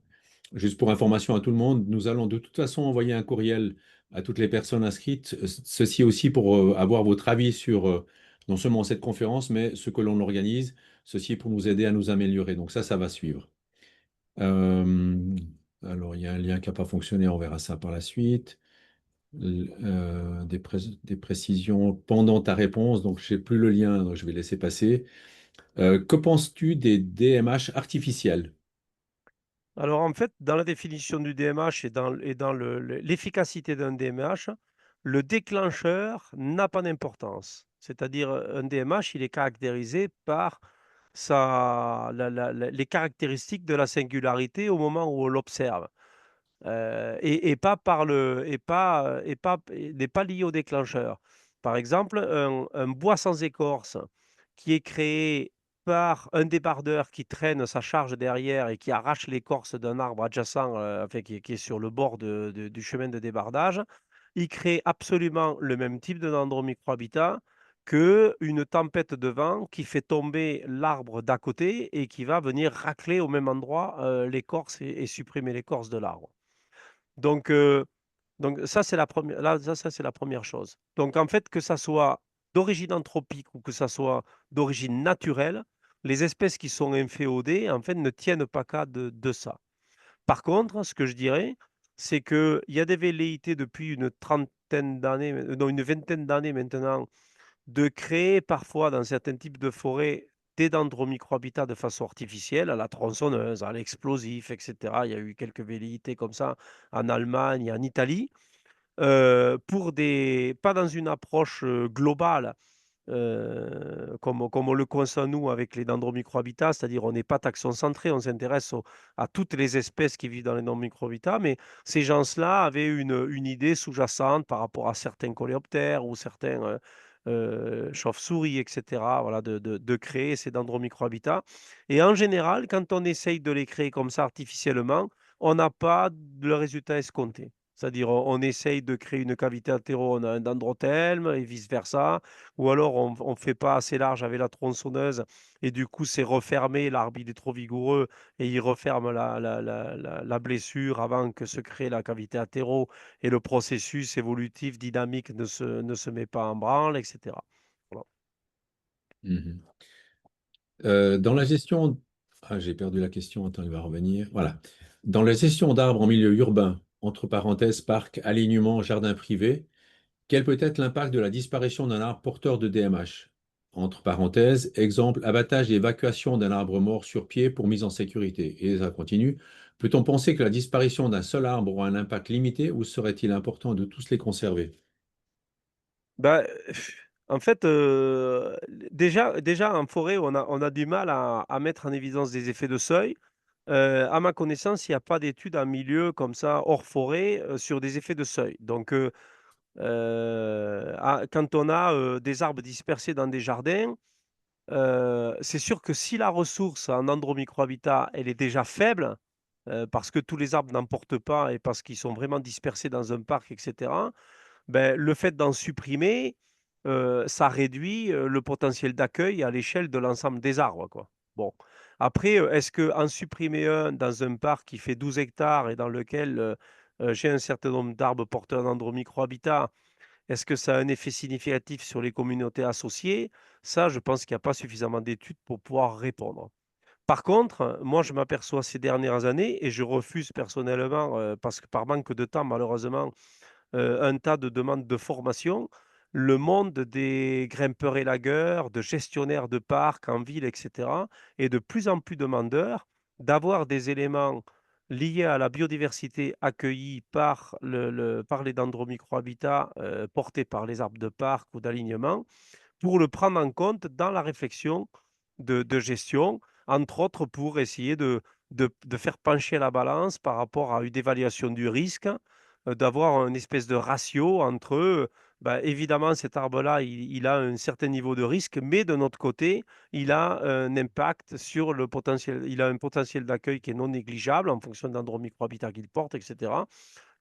Juste pour information à tout le monde, nous allons de toute façon envoyer un courriel à toutes les personnes inscrites. Ceci aussi pour avoir votre avis sur non seulement cette conférence, mais ce que l'on organise. Ceci pour nous aider à nous améliorer. Donc ça va suivre. Euh, alors, il y a un lien qui n'a pas fonctionné, on verra ça par la suite. des précisions pendant ta réponse, donc je n'ai plus le lien, donc je vais laisser passer. Que penses-tu des DMH artificiels? Alors en fait, dans la définition du DMH et dans l'efficacité d'un DMH, le déclencheur n'a pas d'importance. C'est-à-dire un DMH, il est caractérisé par les caractéristiques de la singularité au moment où on l'observe. Et pas par n'est pas lié au déclencheur. Par exemple, un bois sans écorce qui est créé par un débardeur qui traîne sa charge derrière et qui arrache l'écorce d'un arbre adjacent, enfin, qui est sur le bord du chemin de débardage, il crée absolument le même type de dendromicrohabitat qu'une tempête de vent qui fait tomber l'arbre d'à côté et qui va venir racler au même endroit l'écorce et supprimer l'écorce de l'arbre. Donc, heu, donc ça, c'est la première là, ça, c'est la première chose. Donc en fait, que ça soit d'origine anthropique ou que ça soit d'origine naturelle, les espèces qui sont inféodées, en fait, ne tiennent pas cas de ça. Par contre, ce que je dirais, c'est qu'il y a des velléités depuis une trentaine d'années, non, une vingtaine d'années maintenant, de créer parfois dans certains types de forêts des dendromicrohabitats de façon artificielle, à la tronçonneuse, à l'explosif, etc. Il y a eu quelques velléités comme ça en Allemagne, en Italie, pas dans une approche globale, comme on le conçoit nous avec les dendromicrohabitats, c'est-à-dire on n'est pas taxon-centré, on s'intéresse à toutes les espèces qui vivent dans les dendromicrohabitats, mais ces gens-là avaient une idée sous-jacente par rapport à certains coléoptères ou certains chauves-souris, etc., voilà, de créer ces dendromicrohabitats. Et en général, quand on essaye de les créer comme ça artificiellement, on n'a pas le résultat escompté. C'est-à-dire, on essaye de créer une cavité athéro, on a un dendrothelme et vice-versa. Ou alors on ne fait pas assez large avec la tronçonneuse et du coup c'est refermé, l'arbre il est trop vigoureux et il referme la blessure avant que se crée la cavité athéro et le processus évolutif dynamique ne se met pas en branle, etc. Voilà. Mhm. Dans la gestion... Ah, j'ai perdu la question, attends, il va revenir. Voilà. Dans la gestion d'arbres en milieu urbain, entre parenthèses, parc, alignement, jardin privé, quel peut être l'impact de la disparition d'un arbre porteur de DMH? Entre parenthèses, exemple, abattage et évacuation d'un arbre mort sur pied pour mise en sécurité. Et ça continue. Peut-on penser que la disparition d'un seul arbre aura un impact limité ou serait-il important de tous les conserver? Bah, en fait, déjà en forêt, on a du mal à mettre en évidence des effets de seuil. À ma connaissance, il y a pas d'études en milieu comme ça, hors forêt, sur des effets de seuil. Donc, quand on a, des arbres dispersés dans des jardins, c'est sûr que si la ressource en dendromicrohabitat, elle est déjà faible, parce que tous les arbres n'en portent pas et parce qu'ils sont vraiment dispersés dans un parc et cetera, beh, le fait d'en supprimer, ça réduit, le potentiel d'accueil à l'échelle de l'ensemble des arbres, quoi. Bon, après, est-ce qu'en supprimer un dans un parc qui fait 12 hectares et dans lequel, j'ai un certain nombre d'arbres porteurs d'endromicrohabitat, est-ce que ça a un effet significatif sur les communautés associées? Ça, je pense qu'il n'y a pas suffisamment d'études pour pouvoir répondre. Par contre, moi, je m'aperçois ces dernières années et je refuse personnellement, parce que par manque de temps, malheureusement, un tas de demandes de formation. Le monde des grimpeurs élagueurs, de gestionnaires de parcs en ville, et cetera, est de plus en plus demandeur d'avoir des éléments liés à la biodiversité accueillie par les dendromicrohabitats, portés par les arbres de parc ou d'alignement, pour le prendre en compte dans la réflexion de gestion, entre autres pour essayer de faire pencher la balance par rapport à une évaluation du risque, d'avoir une espèce de ratio entre, bah, évidemment cet arbre-là, il a un certain niveau de risque, mais de notre côté, il a un impact sur le potentiel il a un potentiel d'accueil qui est non négligeable en fonction de l'endroit microhabitat qu'il porte et cetera.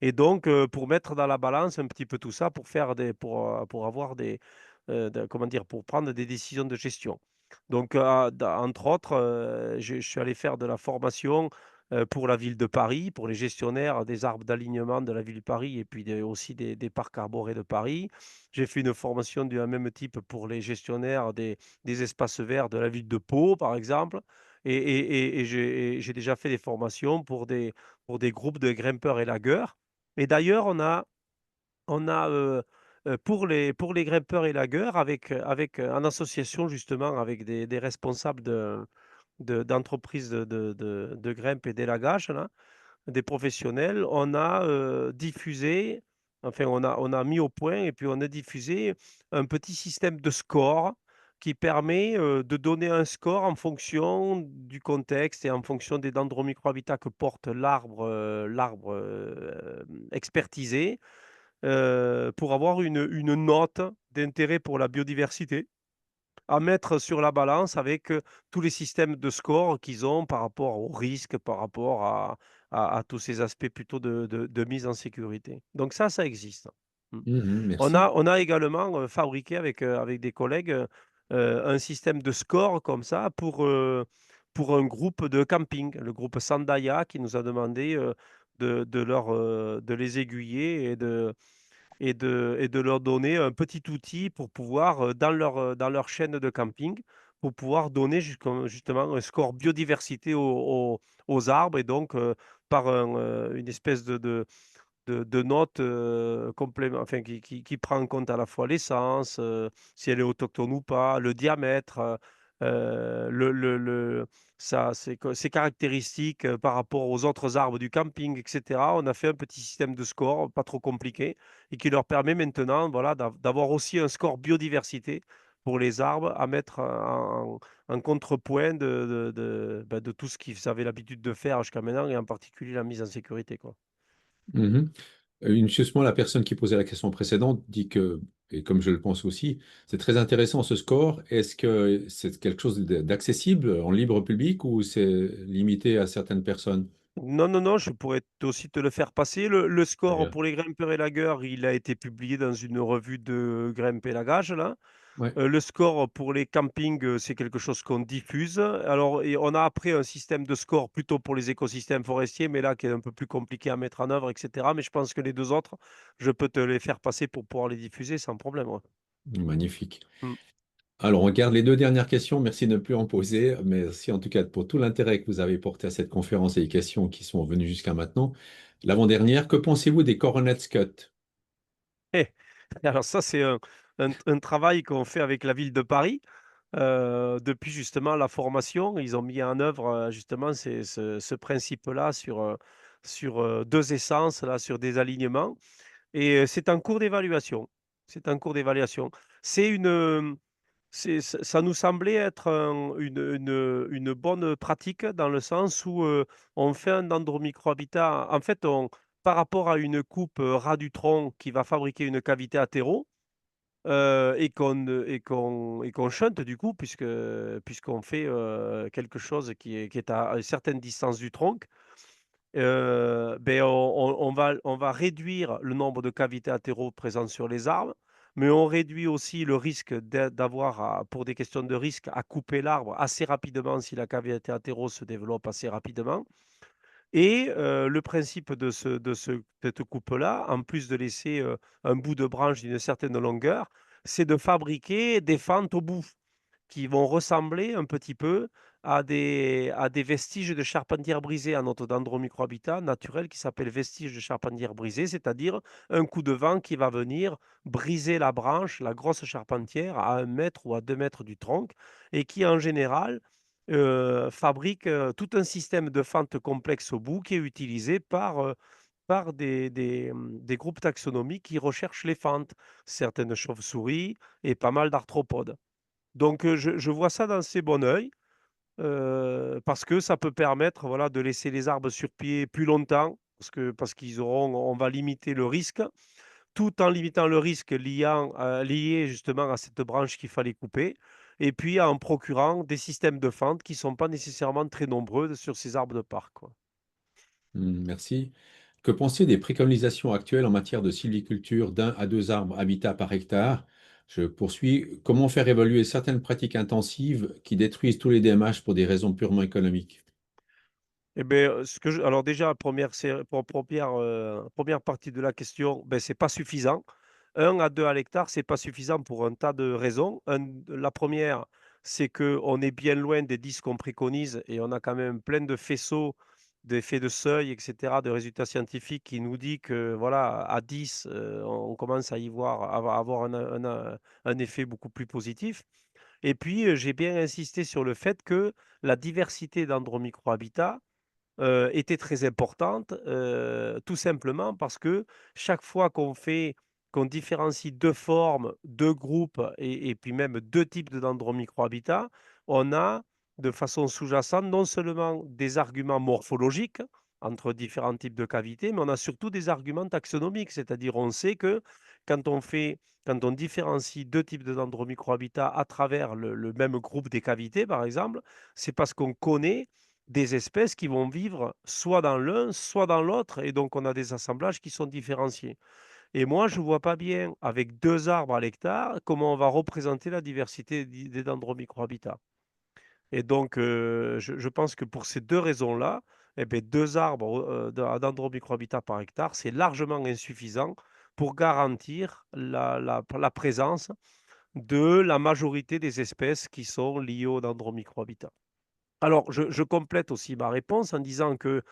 Et donc, pour mettre dans la balance un petit peu tout ça, pour avoir comment dire? Pour prendre des décisions de gestion. Donc, entre autres, je suis allé faire de la formation, pour la ville de Paris, pour les gestionnaires des arbres d'alignement de la ville de Paris et puis aussi des parcs arborés de Paris. J'ai fait une formation du même type pour les gestionnaires des espaces verts de la ville de Pau, par exemple. Et j'ai déjà fait des formations pour des groupes de grimpeurs et lagueurs. Et d'ailleurs, On a, pour les grimpeurs et lagueurs en association justement avec des responsables d'entreprises de grimpe et d'élagage là, des professionnels, on a, diffusé, enfin on a mis au point et puis on a diffusé un petit système de score qui permet, de donner un score en fonction du contexte et en fonction des dendromicrohabitats que porte l'arbre, expertisé, pour avoir une note d'intérêt pour la biodiversité à mettre sur la balance avec, tous les systèmes de score qu'ils ont par rapport aux risques, par rapport à tous ces aspects plutôt de mise en sécurité. Donc ça existe. Mmh. Mhm, merci. On a également, fabriqué avec des collègues, un système de score comme ça pour un groupe de camping, le groupe Sandaya qui nous a demandé, de les aiguiller et de leur donner un petit outil pour pouvoir, dans leur chaîne de camping, pour pouvoir donner justement un score biodiversité aux arbres et donc, par une espèce de note, enfin qui prend en compte à la fois l'essence, si elle est autochtone ou pas, le diamètre, le ses caractéristiques, par rapport aux autres arbres du camping et cetera. On a fait un petit système de score, pas trop compliqué et qui leur permet maintenant, voilà, d'avoir aussi un score biodiversité pour les arbres à mettre en contrepoint de tout ce qu'ils avaient l'habitude de faire jusqu'à maintenant et en particulier la mise en sécurité, quoi. Mhm. Justement, la personne qui posait la question précédente dit que, et comme je le pense aussi, c'est très intéressant ce score. Est-ce que c'est quelque chose d'accessible en libre public ou c'est limité à certaines personnes? Non, non, non, je pourrais aussi te le faire passer. Le Très score bien. pour les grimpeurs et lagueurs, il a été publié dans une revue de grimpe et lagage, là. Ouais. Le score pour les campings, c'est quelque chose qu'on diffuse. Alors, et on a après un système de score plutôt pour les écosystèmes forestiers, mais là, qui est un peu plus compliqué à mettre en œuvre, et cetera. Mais je pense que les 2 autres, je peux te les faire passer pour pouvoir les diffuser sans problème, ouais. Magnifique. Mmh. Alors, on garde les deux dernières questions. Merci de ne plus en poser. Merci en tout cas pour tout l'intérêt que vous avez porté à cette conférence et les questions qui sont venues jusqu'à maintenant. L'avant-dernière, que pensez-vous des Coronets Scott? Eh! Alors ça, c'est un travail qu'on fait avec la ville de Paris. Depuis justement la formation, ils ont mis en œuvre, justement ce principe-là sur, 2 essences là, sur des alignements et c'est en cours d'évaluation. C'est en cours d'évaluation. C'est une, ça nous semblait être une bonne pratique dans le sens où, on fait un dendromicrohabitat en fait, on par rapport à une coupe, ras du tronc qui va fabriquer une cavité athéro. Et qu'on shunte du coup puisqu'on fait, quelque chose qui est à une certaine distance du tronc, beh, on va réduire le nombre de cavités attéraux présentes sur les arbres, mais on réduit aussi le risque d'avoir à pour des questions de risque, à couper l'arbre assez rapidement si la cavité attéro se développe assez rapidement. Et le principe de cette coupe-là, en plus de laisser, un bout de branche d'une certaine longueur, c'est de fabriquer des fentes au bout, qui vont ressembler un petit peu à des vestiges de charpentière brisée à notre dendromicrohabitat naturel qui s'appelle vestige de charpentière brisée, c'est-à-dire un coup de vent qui va venir briser la branche, la grosse charpentière à 1 mètre ou à 2 mètres du tronc et qui en général, fabrique, tout un système de fentes complexes au bout qui est utilisé par des groupes taxonomiques qui recherchent les fentes, certaines chauves-souris et pas mal d'arthropodes. Donc, je vois ça d'un assez bon œil, parce que ça peut permettre, voilà, de laisser les arbres sur pied plus longtemps, parce qu'ils auront on va limiter le risque, tout en limitant le risque lié justement à cette branche qu'il fallait couper et puis en procurant des systèmes de fente qui ne sont pas nécessairement très nombreux sur ces arbres de parc, quoi. Merci. Que pensez des préconisations actuelles en matière de sylviculture d'un à deux arbres habitat par hectare? Je poursuis. Comment faire évoluer certaines pratiques intensives qui détruisent tous les DMH pour des raisons purement économiques? Eh beh, ce que je alors déjà, première partie de la question, ben c'est pas suffisant. 1 à 2 à l'hectare, c'est pas suffisant pour un tas de raisons. La première, c'est qu'on est bien loin des 10 qu'on préconise et on a quand même plein de faisceaux d'effet de seuil, etc., de résultats scientifiques qui nous dit que voilà, à 10, on commence à y voir, à avoir un effet beaucoup plus positif. Et puis, j'ai bien insisté sur le fait que la diversité d'endromicrohabitats était très importante, tout simplement parce que chaque fois qu'on différencie 2 formes, 2 groupes et puis même 2 types de dendromicrohabitats, on a de façon sous-jacente non seulement des arguments morphologiques entre différents types de cavités, mais on a surtout des arguments taxonomiques. C'est-à-dire, on sait que quand quand on différencie 2 types de dendromicrohabitats à travers le même groupe des cavités, par exemple, c'est parce qu'on connaît des espèces qui vont vivre soit dans l'un, soit dans l'autre, et donc on a des assemblages qui sont différenciés. Et moi, je ne vois pas bien, avec 2 arbres à l'hectare, comment on va représenter la diversité des dendromicrohabitats. Et donc, je pense que pour ces 2 raisons-là, eh beh, 2 arbres dendromicrohabitats par hectare, c'est largement insuffisant pour garantir la présence de la majorité des espèces qui sont liées aux dendromicrohabitats. Alors, je complète aussi ma réponse en disant que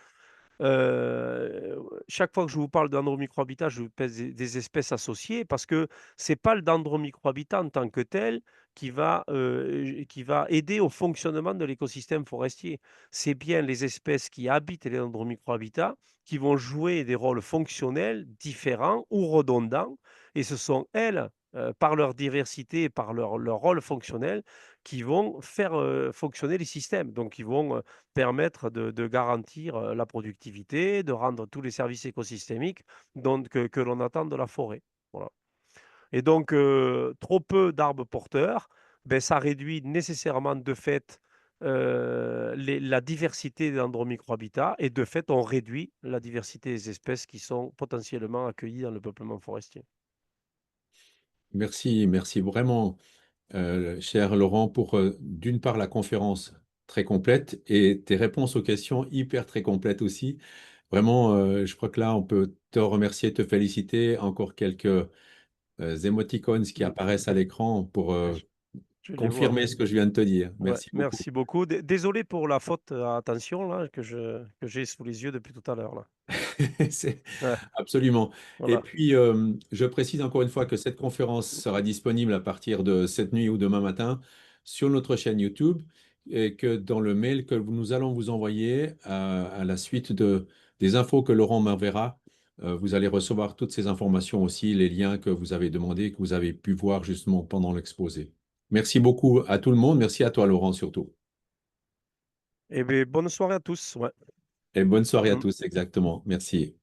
Heu, chaque fois que je vous parle d'Andromicrohabitat, je pèse des espèces associées parce que c'est pas le Dendromicrohabitat en tant que tel qui va aider au fonctionnement de l'écosystème forestier. C'est bien les espèces qui habitent les Dendromicrohabitats qui vont jouer des rôles fonctionnels différents ou redondants et ce sont elles, par leur diversité et par leur rôle fonctionnel qui vont faire, fonctionner les systèmes. Donc ils vont, permettre de garantir la productivité, de rendre tous les services écosystémiques que l'on attend de la forêt. Voilà. Et donc, trop peu d'arbres porteurs, ben, ça réduit nécessairement de fait la diversité des dendromicrohabitats et de fait, on réduit la diversité des espèces qui sont potentiellement accueillies dans le peuplement forestier. Merci, merci vraiment, cher Laurent, pour d'une part la conférence très complète et tes réponses aux questions hyper très complètes aussi. Vraiment, je crois que là, on peut te remercier, te féliciter. Encore quelques émoticônes qui Mm. apparaissent à l'écran pour Ouais, je les vois, ouais. confirmer ce que je viens de te dire. Ouais, Merci beaucoup. merci beaucoup. Désolé pour la faute à attention là, que j'ai sous les yeux depuis tout à l'heure là. C'est Ouais, absolument. Et voilà. puis, je précise encore une fois que cette conférence sera disponible à partir de cette nuit ou demain matin sur notre chaîne YouTube et que dans le mail que nous allons vous envoyer à la suite des infos que Laurent m'enverra, vous allez recevoir toutes ces informations aussi, les liens que vous avez demandés, que vous avez pu voir justement pendant l'exposé. Merci beaucoup à tout le monde. Merci à toi, Laurent, surtout. Eh bien, bonne soirée à tous. Ouais. Et bonne soirée à Mm. tous, exactement. Merci.